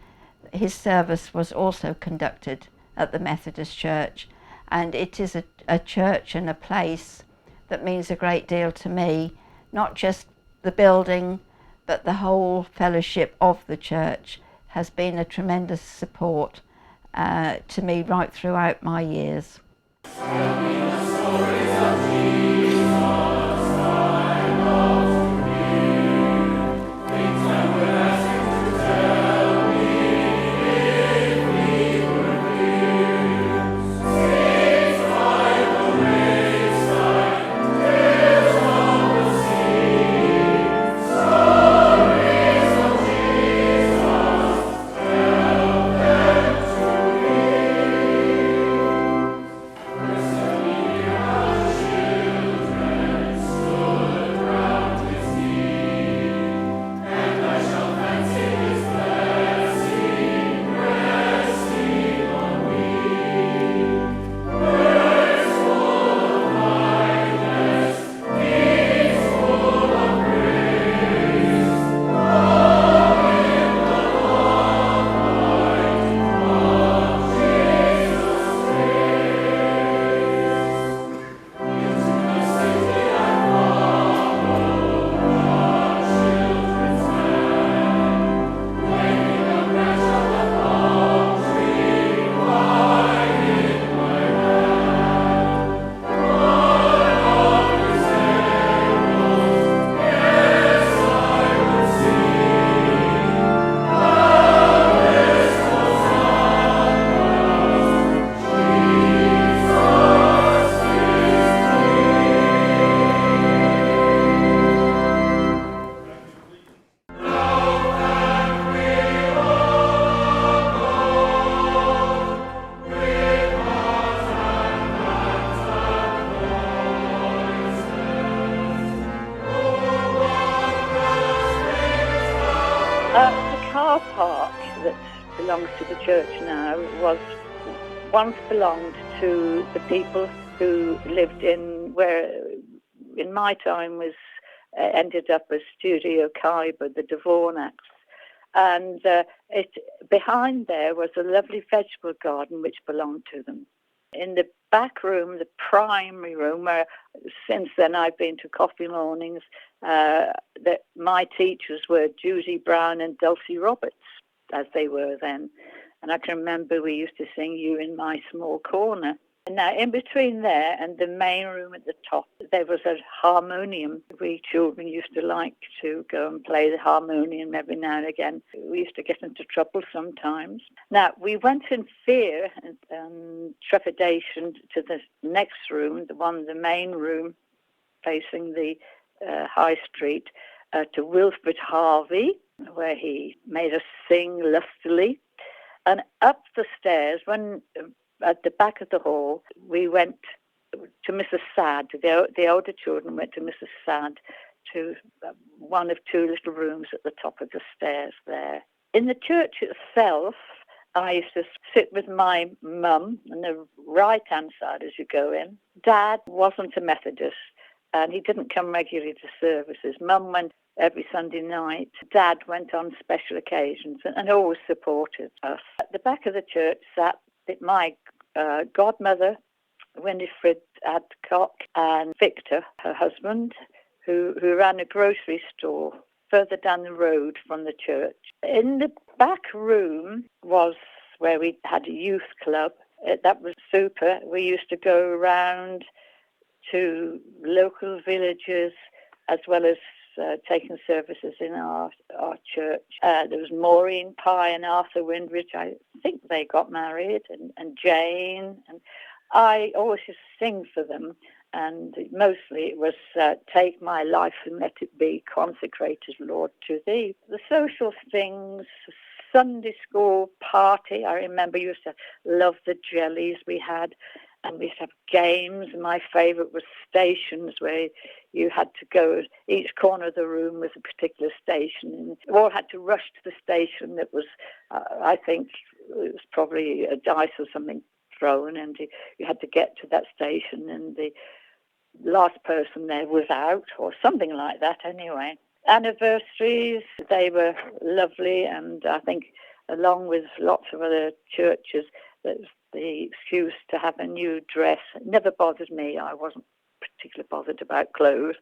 his service was also conducted at the Methodist Church, and it is a church and a place that means a great deal to me, not just the building, but the whole fellowship of the church has been a tremendous support to me right throughout my years. The car park that belongs to the church now was once belonged to the people who lived in where, in my time, was ended up as Studio Khyber, the Dvoraks. And behind there was a lovely vegetable garden which belonged to them. In the back room, the primary room, where since then I've been to coffee mornings, that my teachers were Judy Brown and Dulcie Roberts, as they were then. And I can remember we used to sing You in My Small Corner. And now, in between there and the main room at the top, there was a harmonium. We children used to like to go and play the harmonium every now and again. We used to get into trouble sometimes. Now, we went in fear and trepidation to the next room, the main room facing the High Street, to Wilfred Harvey, where he made us sing lustily. And up the stairs, at the back of the hall, we went to Mrs. Sad. The older children went to Mrs. Sad, to one of two little rooms at the top of the stairs there. In the church itself, I used to sit with my mum on the right-hand side as you go in. Dad wasn't a Methodist, and he didn't come regularly to services. Mum went every Sunday night. Dad went on special occasions and always supported us. At the back of the church sat my godmother, Winifred Adcock, and Victor, her husband, who ran a grocery store further down the road from the church. In the back room was where we had a youth club. That was super. We used to go around to local villages as well as taking services in our church. There was Maureen Pye and Arthur Windridge. I think they got married, and Jane. And I always used to sing for them, and mostly it was Take My Life and Let It Be Consecrated, Lord, to Thee. The social things, Sunday school party, I remember used to love the jellies we had. And we used to have games. My favourite was stations, where you had to go, each corner of the room was a particular station. And we all had to rush to the station that was, I think, it was probably a dice or something thrown, and you had to get to that station, and the last person there was out, or something like that anyway. Anniversaries, they were lovely, and I think along with lots of other churches, that the excuse to have a new dress. It never bothered me. I wasn't particularly bothered about clothes,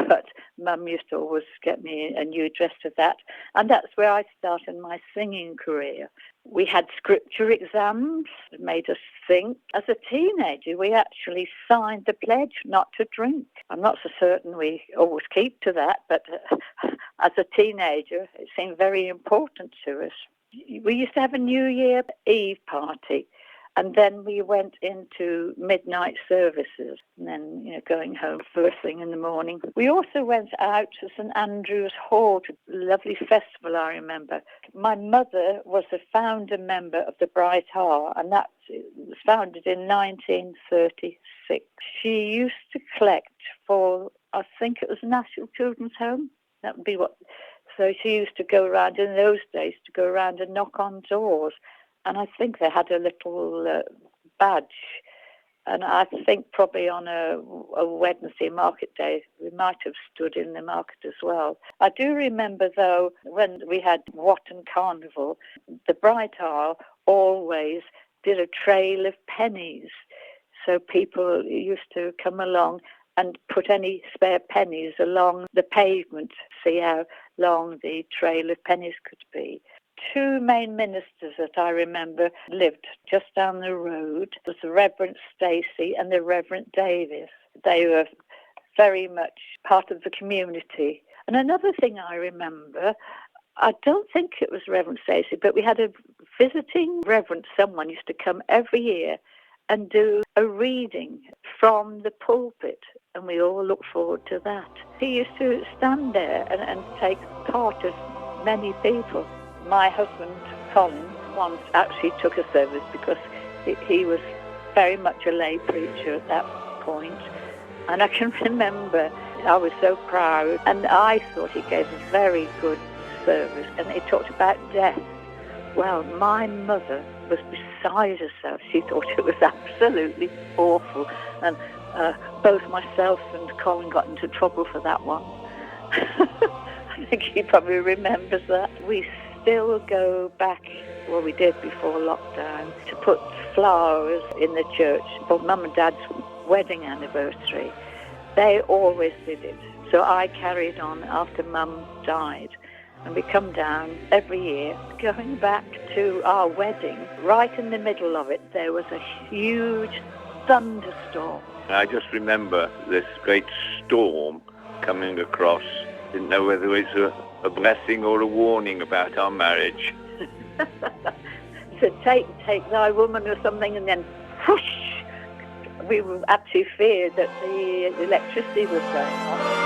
but Mum used to always get me a new dress for that. And that's where I started my singing career. We had scripture exams that made us think. As a teenager, we actually signed the pledge not to drink. I'm not so certain we always keep to that, but as a teenager, it seemed very important to us. We used to have a New Year Eve party, and then we went into midnight services, and then, going home first thing in the morning. We also went out to St Andrew's Hall, to a lovely festival, I remember. My mother was a founder member of the Bright Heart, and that was founded in 1936. She used to collect for, I think it was National Children's Home. That would be what. So she used to go around, in those days, to go around and knock on doors. And I think they had a little badge. And I think probably on a Wednesday market day, we might have stood in the market as well. I do remember, though, when we had Watton Carnival, the Bright Isle always did a trail of pennies. So people used to come along and put any spare pennies along the pavement, see how long the trail of pennies could be. Two main ministers that I remember lived just down the road. It was the Reverend Stacey and the Reverend Davis. They were very much part of the community. And another thing I remember, I don't think it was Reverend Stacey, but we had a visiting reverend. Someone used to come every year and do a reading from the pulpit, and we all look forward to that. He used to stand there and take part of many people. My husband, Colin, once actually took a service because he was very much a lay preacher at that point. And I can remember I was so proud, and I thought he gave a very good service. And he talked about death, Well, my mother was beside herself. She thought it was absolutely awful. And both myself and Colin got into trouble for that one. I think he probably remembers that. We still go back, well, we did before lockdown, to put flowers in the church for Mum and Dad's wedding anniversary. They always did it. So I carried on after Mum died. And we come down every year. Going back to our wedding, right in the middle of it, there was a huge thunderstorm. I just remember this great storm coming across. Didn't know whether it was a blessing or a warning about our marriage. So take thy woman or something, and then whoosh! We actually feared that the electricity was going off.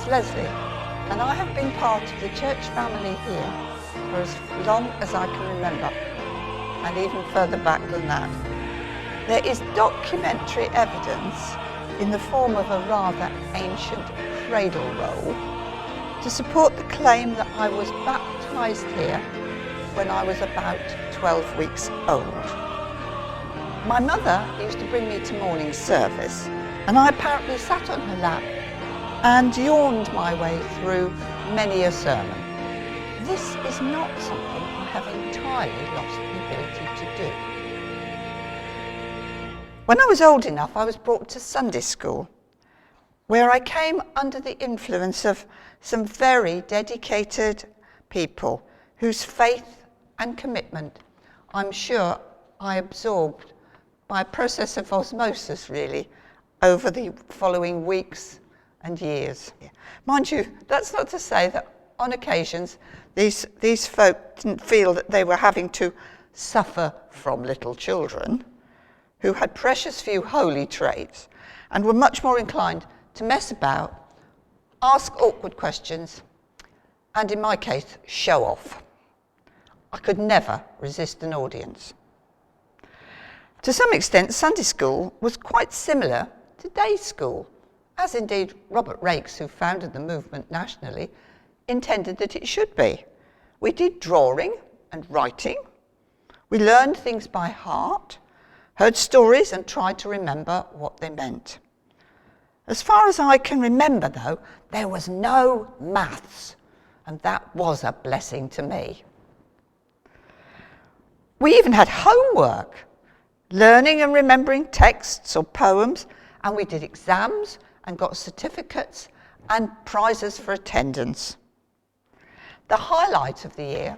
Leslie, and I have been part of the church family here for as long as I can remember, and even further back than that. There is documentary evidence in the form of a rather ancient cradle roll to support the claim that I was baptised here when I was about 12 weeks old. My mother used to bring me to morning service, and I apparently sat on her lap and yawned my way through many a sermon. This is not something I have entirely lost the ability to do. When I was old enough, I was brought to Sunday school, where I came under the influence of some very dedicated people whose faith and commitment I'm sure I absorbed by a process of osmosis, really, over the following weeks and years. Mind you, that's not to say that on occasions these folk didn't feel that they were having to suffer from little children who had precious few holy traits and were much more inclined to mess about, ask awkward questions, and in my case, show off. I could never resist an audience. To some extent, Sunday school was quite similar to day school, as indeed Robert Raikes, who founded the movement nationally, intended that it should be. We did drawing and writing. We learned things by heart, heard stories and tried to remember what they meant. As far as I can remember, though, there was no maths, and that was a blessing to me. We even had homework, learning and remembering texts or poems, and we did exams and got certificates and prizes for attendance. The highlight of the year,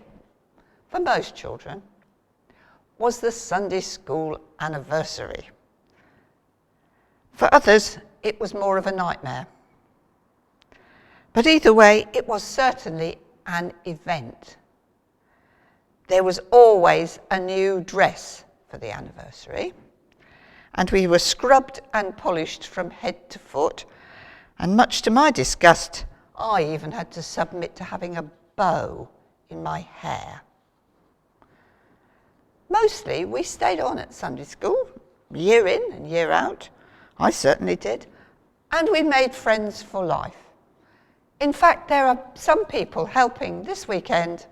for most children, was the Sunday school anniversary. For others, it was more of a nightmare. But either way, it was certainly an event. There was always a new dress for the anniversary, and we were scrubbed and polished from head to foot, and much to my disgust, I even had to submit to having a bow in my hair. Mostly we stayed on at Sunday school, year in and year out. I certainly did. And we made friends for life. In fact, there are some people helping this weekend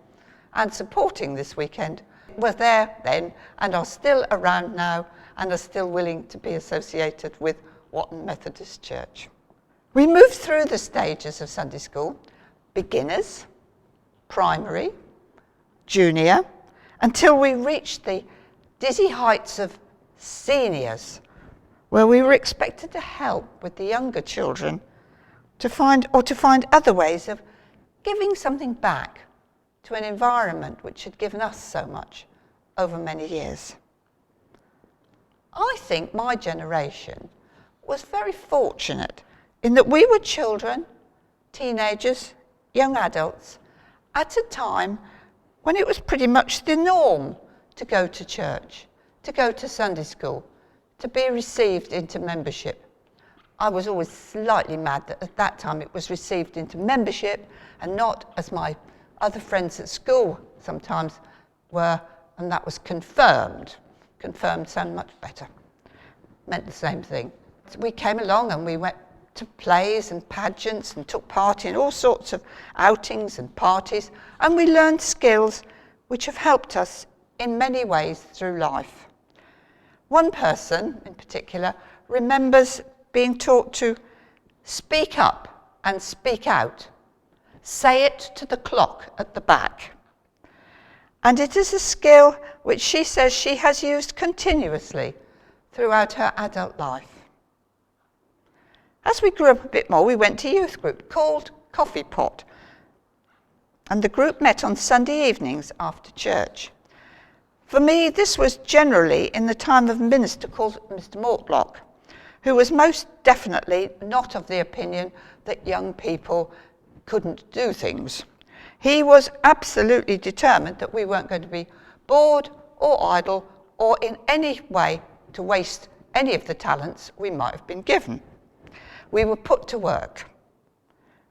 and supporting this weekend, were there then and are still around now and are still willing to be associated with Watton Methodist Church. We moved through the stages of Sunday school, beginners, primary, junior, until we reached the dizzy heights of seniors, where we were expected to help with the younger children to find other ways of giving something back to an environment which had given us so much over many years. I think my generation was very fortunate in that we were children, teenagers, young adults, at a time when it was pretty much the norm to go to church, to go to Sunday school, to be received into membership. I was always slightly mad that at that time it was received into membership and not, as my other friends at school sometimes were, and that was confirmed. Confirmed sounded much better. Meant the same thing. So we came along and we went to plays and pageants and took part in all sorts of outings and parties, and we learned skills which have helped us in many ways through life. One person in particular remembers being taught to speak up and speak out. Say it to the clock at the back. And it is a skill which she says she has used continuously throughout her adult life. As we grew up a bit more, we went to youth group called Coffee Pot. And the group met on Sunday evenings after church. For me, this was generally in the time of a minister called Mr. Mortlock, who was most definitely not of the opinion that young people couldn't do things. He was absolutely determined that we weren't going to be bored or idle or in any way to waste any of the talents we might have been given. We were put to work.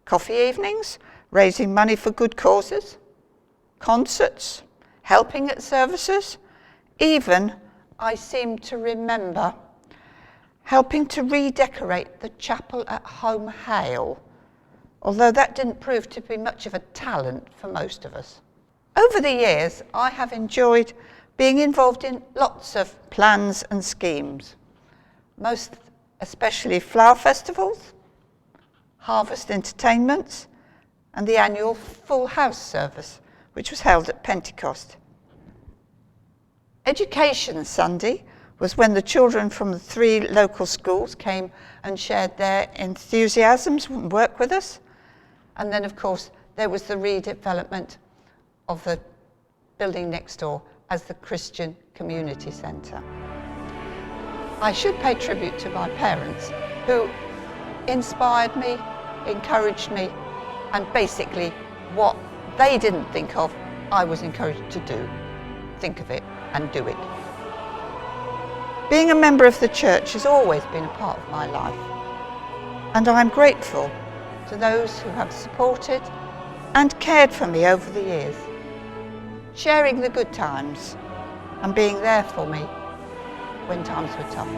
Coffee evenings, raising money for good causes, concerts, helping at services, even, I seem to remember, helping to redecorate the chapel at Home Hale, although that didn't prove to be much of a talent for most of us. Over the years, I have enjoyed being involved in lots of plans and schemes, most especially flower festivals, harvest entertainments, and the annual Full House service, which was held at Pentecost. Education Sunday was when the children from the 3 local schools came and shared their enthusiasms and work with us. And then, of course, there was the redevelopment of the building next door as the Christian Community Centre. I should pay tribute to my parents, who inspired me encouraged me, and basically what they didn't think of, I was encouraged to do. Think of it and do it. Being a member of the church has always been a part of my life, and I'm grateful to those who have supported and cared for me over the years, sharing the good times and being there for me when times were tough.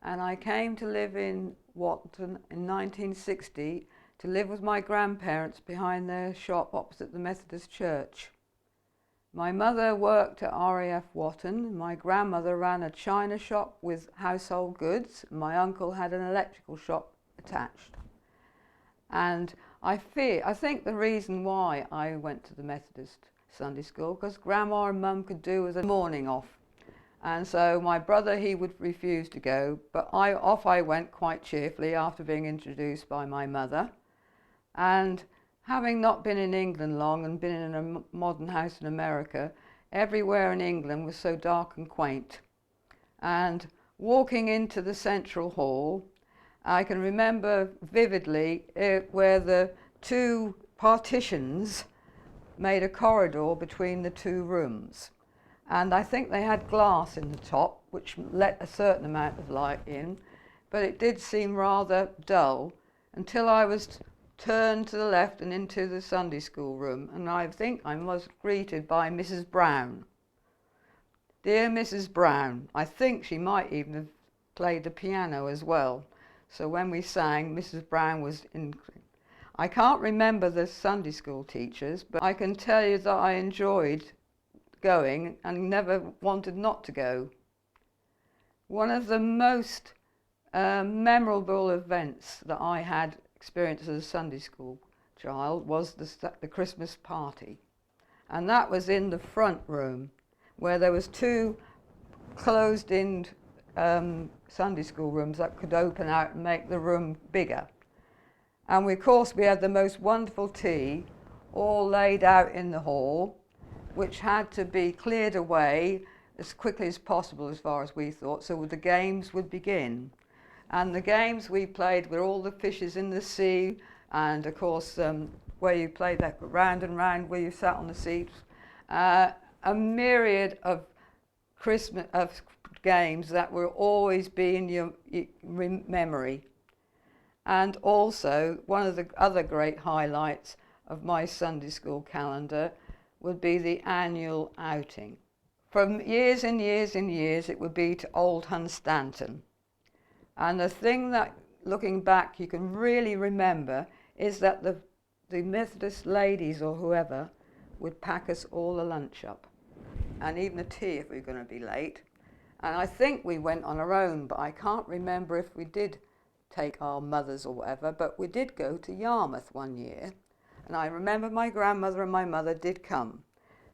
And I came to live in Watton in 1960 to live with my grandparents behind their shop opposite the Methodist Church. My mother worked at RAF Watton, my grandmother ran a china shop with household goods, my uncle had an electrical shop attached. And I think the reason why I went to the Methodist Sunday school, because Grandma and Mum could do with a morning off. And so my brother, he would refuse to go, but off I went quite cheerfully after being introduced by my mother. And having not been in England long and been in a modern house in America, everywhere in England was so dark and quaint. And walking into the central hall, I can remember vividly where the two partitions made a corridor between the two rooms. And I think they had glass in the top, which let a certain amount of light in, but it did seem rather dull until I was turned to the left and into the Sunday school room, and I think I was greeted by Mrs. Brown. Dear Mrs. Brown, I think she might even have played the piano as well. So when we sang, Mrs. Brown was in. I can't remember the Sunday school teachers, but I can tell you that I enjoyed going and never wanted not to go. One of the most memorable events that I had experienced as a Sunday school child was the Christmas party, and that was in the front room where there was two closed-in Sunday school rooms that could open out and make the room bigger. And of course we had the most wonderful tea all laid out in the hall, which had to be cleared away as quickly as possible as far as we thought, so the games would begin. And the games we played were all the fishes in the sea, and of course where you played that round and round where you sat on the seats. A myriad of games that will always be in your memory. And also one of the other great highlights of my Sunday school calendar would be the annual outing. From years and years and years, it would be to Old Hunstanton. And the thing that, looking back, you can really remember is that the Methodist ladies or whoever would pack us all the lunch up, and even the tea if we were going to be late. And I think we went on our own, but I can't remember if we did take our mothers or whatever, but we did go to Yarmouth one year. And I remember my grandmother and my mother did come.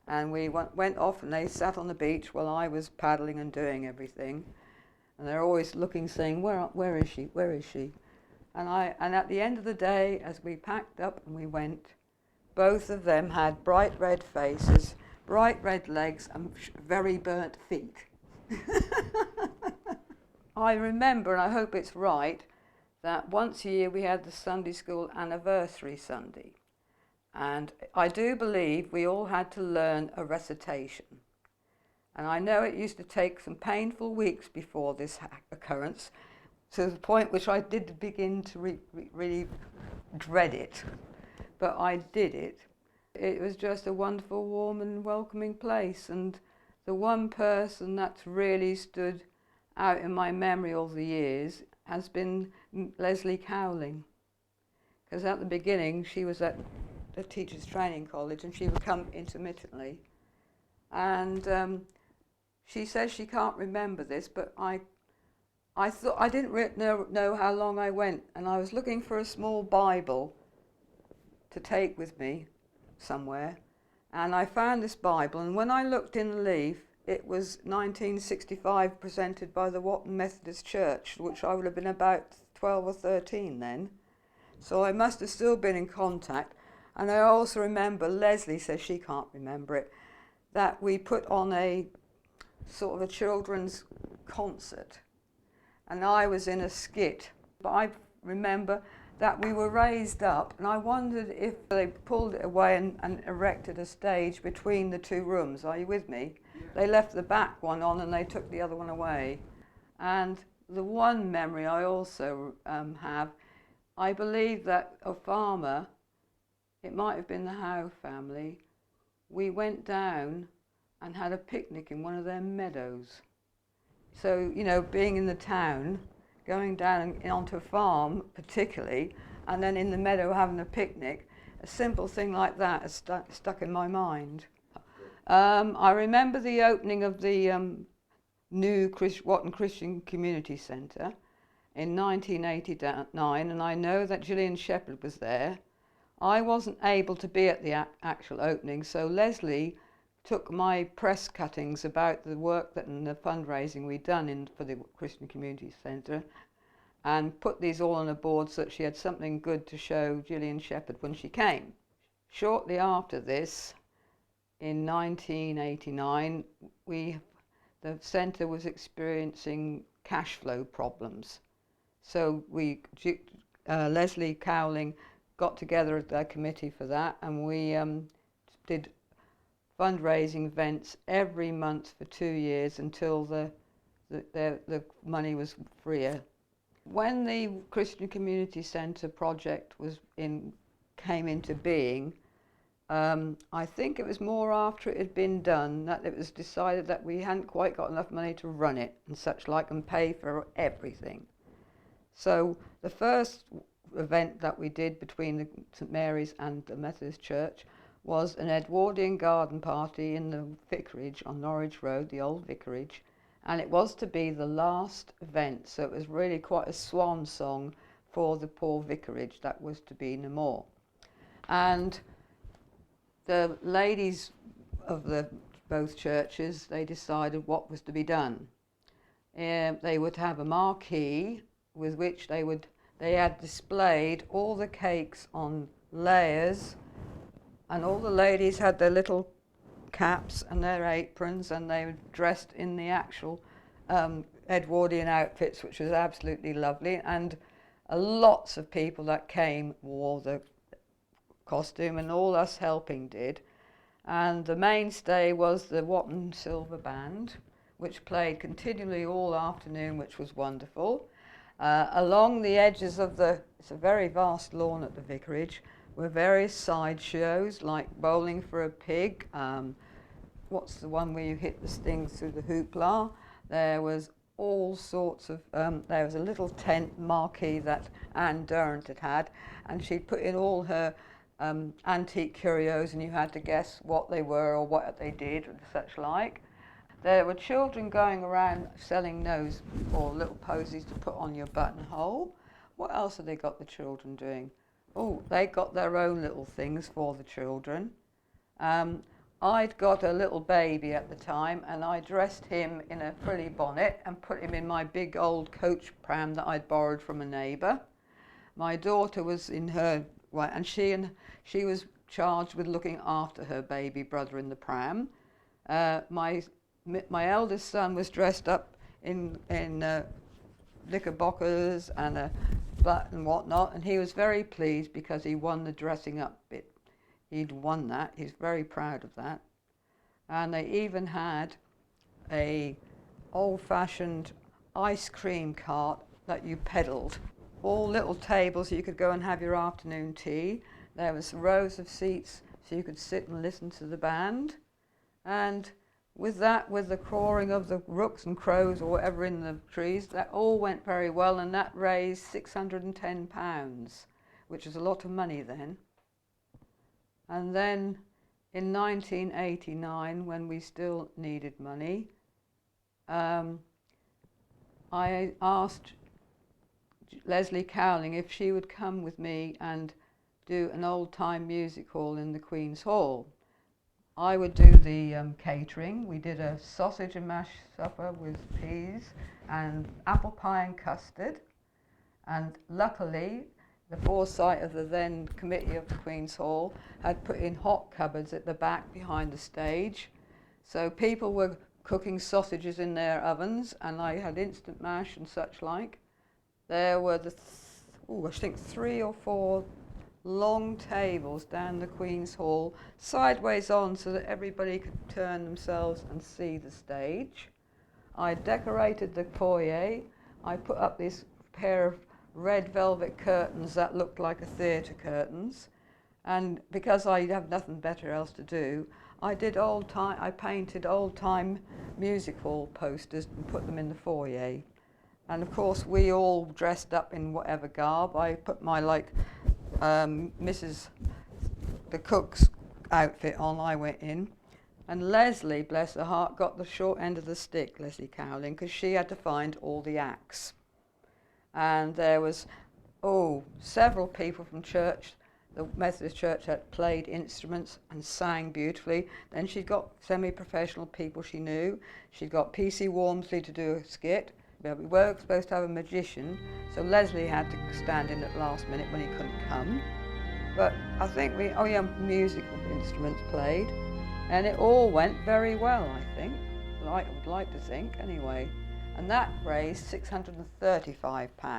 And we went off and they sat on the beach while I was paddling and doing everything. And they're always looking, saying, where is she? Where is she? And at the end of the day, as we packed up and we went, both of them had bright red faces, bright red legs, and very burnt feet. I remember, and I hope it's right, that once a year we had the Sunday school anniversary Sunday. And I do believe we all had to learn a recitation. And I know it used to take some painful weeks before this occurrence, to the point which I did begin to really dread it. But I did it. It was just a wonderful, warm and welcoming place. And the one person that's really stood out in my memory all the years has been Leslie Cowling. Because at the beginning she was at the Teachers Training College and she would come intermittently. And she says she can't remember this, but I thought I didn't know how long I went, and I was looking for a small Bible to take with me somewhere, and I found this Bible, and when I looked in the leaf, it was 1965, presented by the Watton Methodist Church, which I would have been about 12 or 13 then. So I must have still been in contact. And I also remember, Leslie says she can't remember it, that we put on a sort of a children's concert. And I was in a skit. But I remember that we were raised up, and I wondered if they pulled it away and erected a stage between the two rooms. Are you with me? Yeah. They left the back one on and they took the other one away. And the one memory I also have, I believe that a farmer, it might have been the Howe family, we went down and had a picnic in one of their meadows. So, you know, being in the town, going down onto a farm particularly, and then in the meadow having a picnic, a simple thing like that has stuck in my mind. I remember the opening of the new Watton Christian Community Centre in 1989, and I know that Gillian Shepherd was there. I wasn't able to be at the actual opening, so Leslie took my press cuttings about the work that and the fundraising we'd done for the Christian Community Centre and put these all on a board so that she had something good to show Gillian Shepherd when she came. Shortly after this, in 1989, the centre was experiencing cash flow problems. So Leslie Cowling got together a committee for that, and we did fundraising events every month for 2 years until the money was freer. When the Christian Community Centre project came into being, I think it was more after it had been done that it was decided that we hadn't quite got enough money to run it and such like and pay for everything. So the first event that we did between the St Mary's and the Methodist Church was an Edwardian garden party in the vicarage on Norwich Road, the old vicarage, and it was to be the last event, so it was really quite a swan song for the poor vicarage that was to be no more. And the ladies of both churches, they decided what was to be done. They would have a marquee with which they had displayed all the cakes on layers, and all the ladies had their little caps and their aprons, and they were dressed in the actual Edwardian outfits, which was absolutely lovely. And lots of people that came wore the costume, and all us helping did. And the mainstay was the Watton Silver Band, which played continually all afternoon, which was wonderful. Along the edges of it's a very vast lawn at the vicarage, were various side shows like bowling for a pig. What's the one where you hit the stings through the hoopla? There was all sorts of, there was a little tent marquee that Anne Durrant had, and she'd put in all her antique curios, and you had to guess what they were or what they did and such like. There were children going around selling those, or little posies to put on your buttonhole. What else have they got the children doing? they got their own little things for the children. I'd got a little baby at the time, and I dressed him in a frilly bonnet and put him in my big old coach pram that I'd borrowed from a neighbour. My daughter was in her, and she was charged with looking after her baby brother in the pram. My eldest son was dressed up in knickerbockers and a butt and whatnot, and he was very pleased because he won the dressing up bit. He'd won that. He's very proud of that. And they even had a old-fashioned ice cream cart that you pedalled. All little tables so you could go and have your afternoon tea. There was rows of seats so you could sit and listen to the band. And with that, with the cawing of the rooks and crows or whatever in the trees, that all went very well, and that raised £610, which was a lot of money then. And then in 1989, when we still needed money, I asked Leslie Cowling if she would come with me and do an old-time music hall in the Queen's Hall. I would do the catering. We did a sausage and mash supper with peas and apple pie and custard. And luckily, the foresight of the then committee of the Queen's Hall had put in hot cupboards at the back behind the stage. So people were cooking sausages in their ovens, and I had instant mash and such like. There were I think 3 or 4 long tables down the Queen's Hall, sideways on so that everybody could turn themselves and see the stage. I decorated the foyer. I put up this pair of red velvet curtains that looked like a theatre curtains, and because I have nothing better else to do, I painted old-time music hall posters and put them in the foyer. And of course we all dressed up in whatever garb. I put my Mrs. the cook's outfit on. I went in, and Leslie, bless her heart, got the short end of the stick, Leslie Cowling, because she had to find all the acts. And there was, several people from church, the Methodist Church, that played instruments and sang beautifully. Then she'd got semi-professional people she knew. She'd got P.C. Walmsley to do a skit. But we were supposed to have a magician, so Leslie had to stand in at the last minute when he couldn't come. But I think musical instruments played, and it all went very well, I think. I would like to think, anyway. And that raised £635.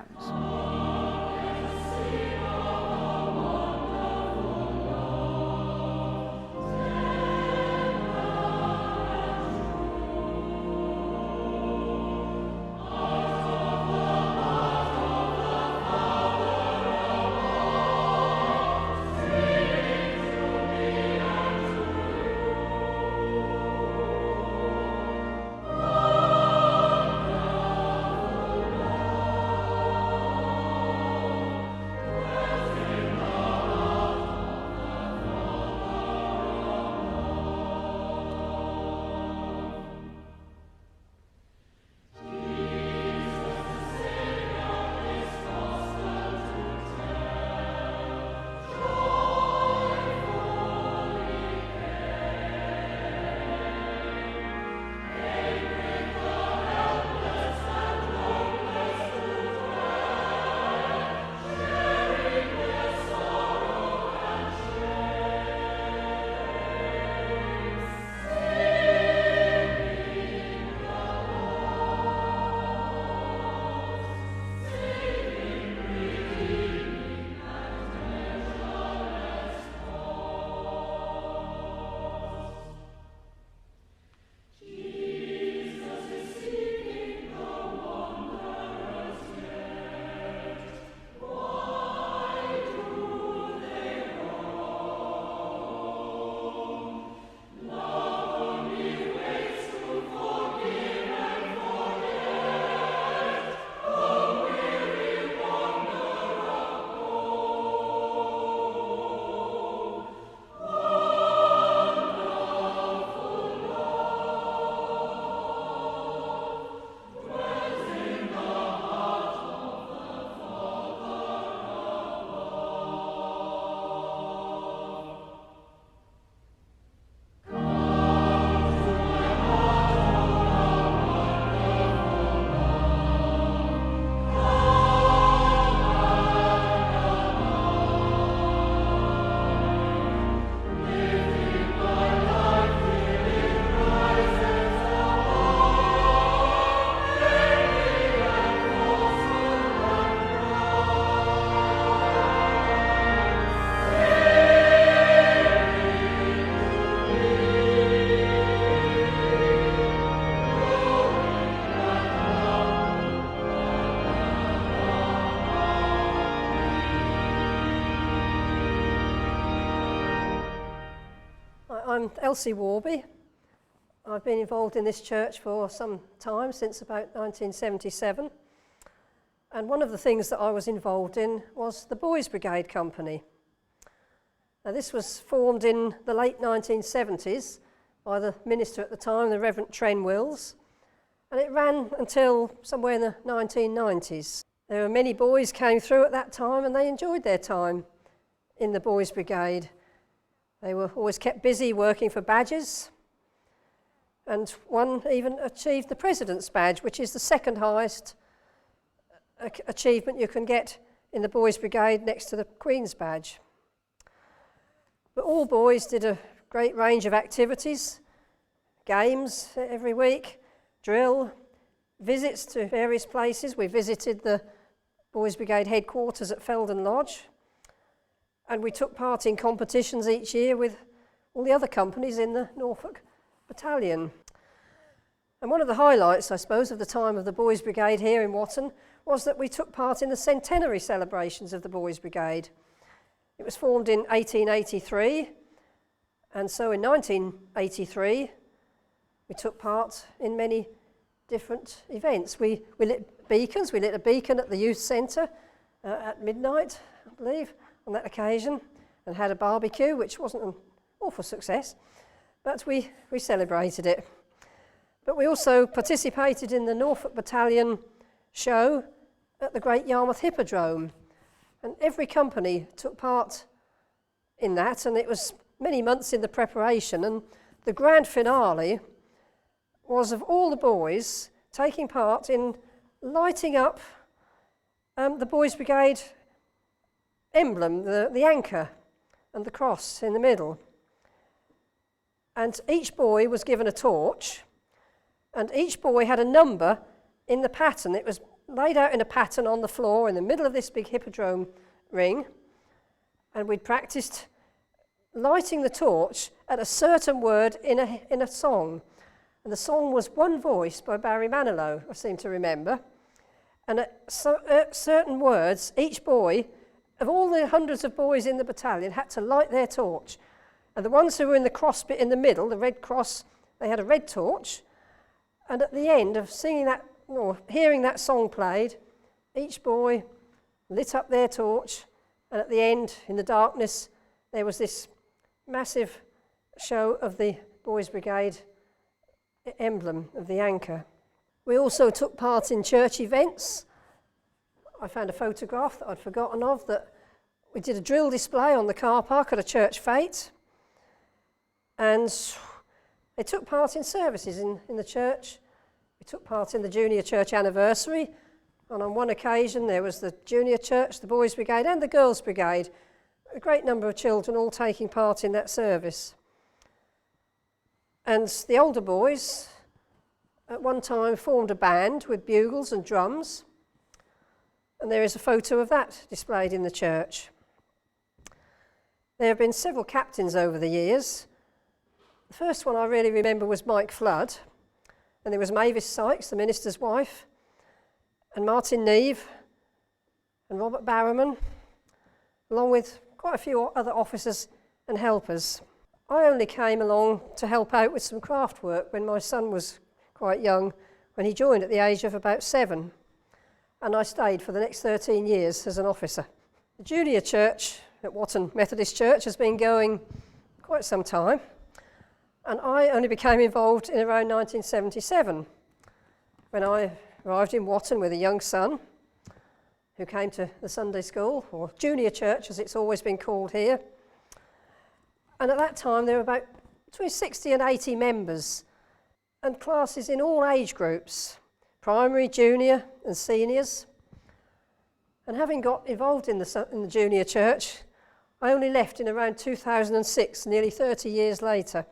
I'm Elsie Warby. I've been involved in this church for some time, since about 1977. And one of the things that I was involved in was the Boys Brigade Company. Now, this was formed in the late 1970s by the minister at the time, the Reverend Tren Wills, and it ran until somewhere in the 1990s. There were many boys came through at that time, and they enjoyed their time in the Boys Brigade. They were always kept busy working for badges, and one even achieved the President's Badge, which is the second highest achievement you can get in the Boys Brigade, next to the Queen's Badge. But all boys did a great range of activities, games every week, drill, visits to various places. We visited the Boys Brigade headquarters at Feldon Lodge, and we took part in competitions each year with all the other companies in the Norfolk Battalion. And one of the highlights, I suppose, of the time of the Boys Brigade here in Watton was that we took part in the centenary celebrations of the Boys Brigade. It was formed in 1883, and so in 1983 we took part in many different events. We lit beacons. We lit a beacon at the youth centre at midnight, I believe, on that occasion, and had a barbecue, which wasn't an awful success, but we celebrated it. But we also participated in the Norfolk Battalion show at the Great Yarmouth Hippodrome, and every company took part in that, and it was many months in the preparation, and the grand finale was of all the boys taking part in lighting up the Boys Brigade emblem, the anchor and the cross in the middle. And each boy was given a torch, and each boy had a number in the pattern. It was laid out in a pattern on the floor in the middle of this big hippodrome ring, and we'd practiced lighting the torch at a certain word in a song. And the song was One Voice by Barry Manilow, I seem to remember. And at certain words, each boy, of all the hundreds of boys in the battalion, had to light their torch. And the ones who were in the cross bit in the middle, the red cross, they had a red torch. And at the end of singing that, or hearing that song played, each boy lit up their torch, and at the end, in the darkness, there was this massive show of the Boys Brigade emblem of the anchor. We also took part in church events. I found a photograph that I'd forgotten of, that we did a drill display on the car park at a church fete, and they took part in services in the church. We took part in the junior church anniversary, and on one occasion there was the junior church, the Boys Brigade and the Girls Brigade, a great number of children all taking part in that service. And the older boys at one time formed a band with bugles and drums, and there is a photo of that displayed in the church. There have been several captains over the years. The first one I really remember was Mike Flood, and there was Mavis Sykes, the minister's wife, and Martin Neve, and Robert Barrowman, along with quite a few other officers and helpers. I only came along to help out with some craft work when my son was quite young, when he joined at the age of about 7, and I stayed for the next 13 years as an officer. The junior church at Watton Methodist Church has been going quite some time, and I only became involved in around 1977 when I arrived in Watton with a young son who came to the Sunday school, or junior church as it's always been called here. And at that time there were about between 60 and 80 members, and classes in all age groups, primary, junior and seniors. And having got involved in the junior church, I only left in around 2006, nearly 30 years later,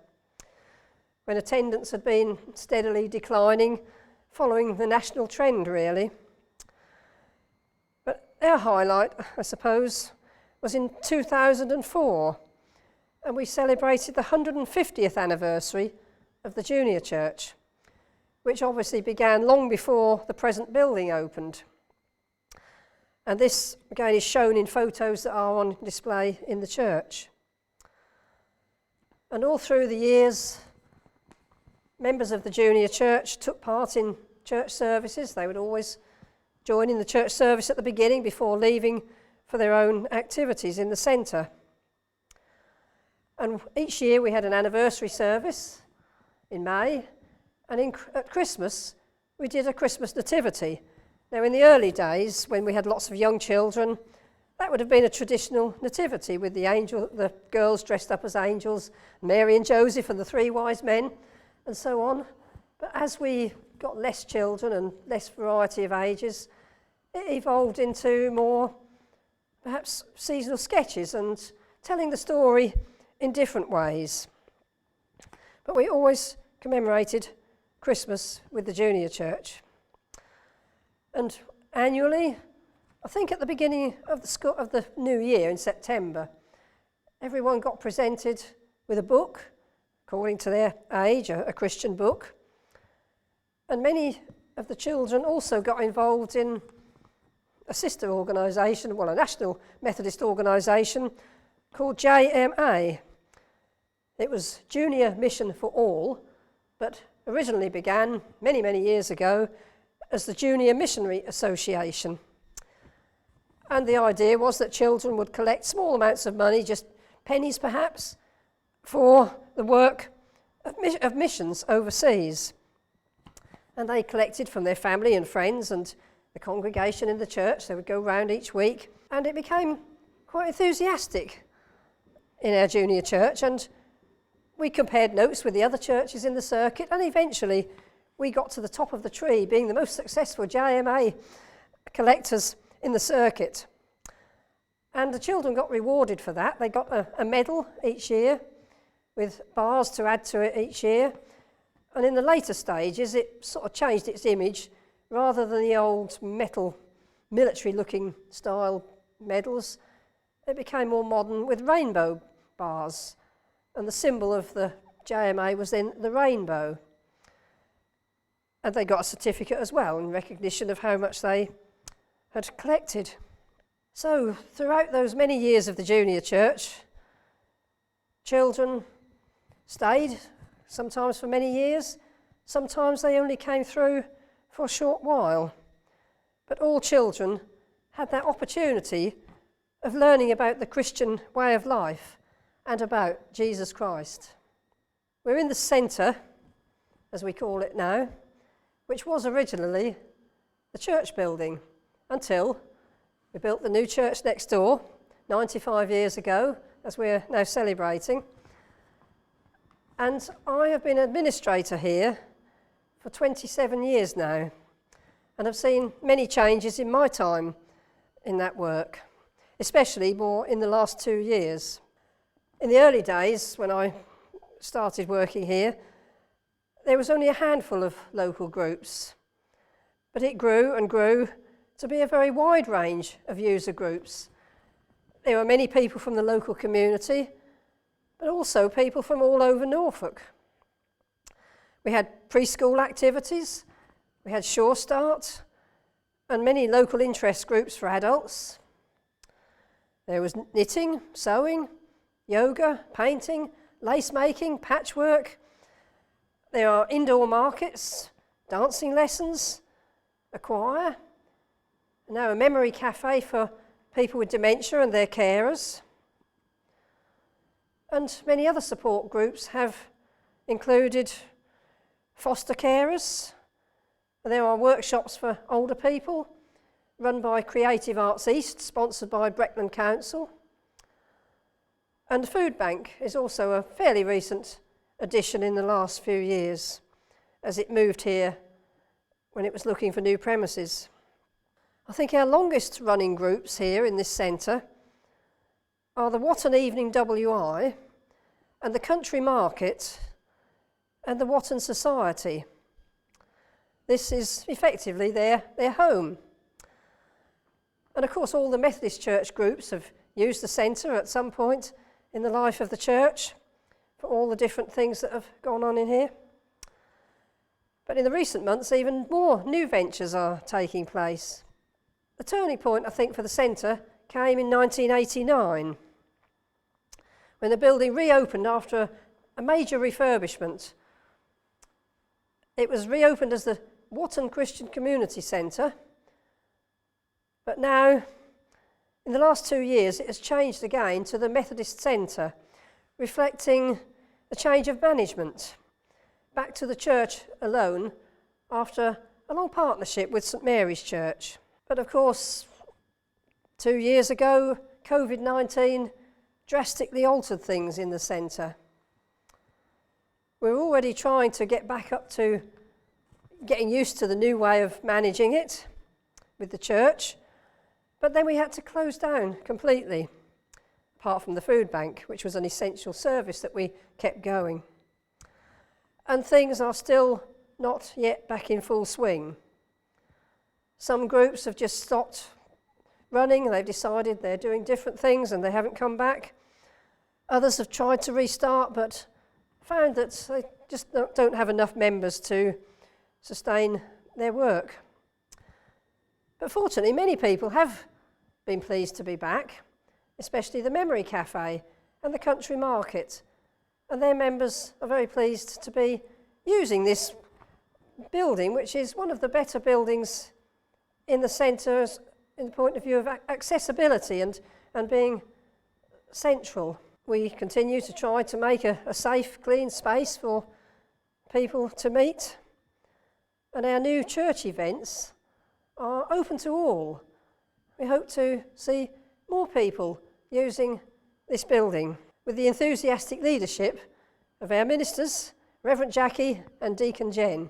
when attendance had been steadily declining, following the national trend really. But our highlight, I suppose, was in 2004, and we celebrated the 150th anniversary of the junior church, which obviously began long before the present building opened. And this again is shown in photos that are on display in the church. And all through the years, members of the junior church took part in church services. They would always join in the church service at the beginning before leaving for their own activities in the centre. And each year we had an anniversary service in May, and at Christmas we did a Christmas nativity. Now in the early days, when we had lots of young children, that would have been a traditional nativity with the girls dressed up as angels, Mary and Joseph and the three wise men, and so on. But as we got less children and less variety of ages, it evolved into more perhaps seasonal sketches and telling the story in different ways. But we always commemorated Christmas with the junior church. And annually, I think at the beginning of the new year in September, everyone got presented with a book, according to their age, a Christian book. And many of the children also got involved in a sister organisation, well, a national Methodist organisation called JMA. It was Junior Mission for All, but originally began many, many years ago as the Junior Missionary Association. And the idea was that children would collect small amounts of money, just pennies perhaps, for the work of missions overseas. And they collected from their family and friends and the congregation in the church. They would go round each week, and it became quite enthusiastic in our junior church, and we compared notes with the other churches in the circuit, and eventually we got to the top of the tree, being the most successful JMA collectors in the circuit. And the children got rewarded for that. They got a medal each year with bars to add to it each year. And in the later stages, it sort of changed its image. Rather than the old metal, military-looking style medals, it became more modern with rainbow bars. And the symbol of the JMA was then the rainbow. And they got a certificate as well in recognition of how much they had collected. So throughout those many years of the junior church, children stayed, sometimes for many years, sometimes they only came through for a short while. But all children had that opportunity of learning about the Christian way of life and about Jesus Christ. We're in the centre, as we call it now, which was originally the church building, until we built the new church next door 95 years ago, as we're now celebrating. And I have been administrator here for 27 years now, and have seen many changes in my time in that work, especially more in the last 2 years. In the early days, when I started working here, there was only a handful of local groups, but it grew and grew to be a very wide range of user groups. There were many people from the local community, but also people from all over Norfolk. We had preschool activities, we had Sure Start, and many local interest groups for adults. There was knitting, sewing, yoga, painting, lace making, patchwork. There are indoor markets, dancing lessons, a choir, and now a memory cafe for people with dementia and their carers. And many other support groups have included foster carers. There are workshops for older people run by Creative Arts East, sponsored by Breckland Council. And the food bank is also a fairly recent addition in the last few years, as it moved here when it was looking for new premises. I think our longest running groups here in this centre are the Watton Evening WI and the Country Market and the Watton Society. This is effectively their home. And of course all the Methodist Church groups have used the centre at some point in the life of the church for all the different things that have gone on in here. But in the recent months, even more new ventures are taking place. The turning point, I think, for the centre came in 1989, when the building reopened after a major refurbishment. It was reopened as the Watton Christian Community Centre, but now, in the last 2 years, it has changed again to the Methodist Centre, reflecting a change of management, back to the church alone after a long partnership with St Mary's Church. But of course, 2 years ago, COVID-19 drastically altered things in the centre. We're already trying to get back up to getting used to the new way of managing it with the church, but then we had to close down completely, apart from the food bank, which was an essential service that we kept going. And things are still not yet back in full swing. Some groups have just stopped running, they've decided they're doing different things and they haven't come back. Others have tried to restart but found that they just don't have enough members to sustain their work. But fortunately, many people have been pleased to be back, especially the Memory Cafe and the Country Market, and their members are very pleased to be using this building, which is one of the better buildings in the centre in the point of view of accessibility and being central. We continue to try to make a safe, clean space for people to meet, and our new church events are open to all. We hope to see more people using this building with the enthusiastic leadership of our ministers, Reverend Jackie and Deacon Jen.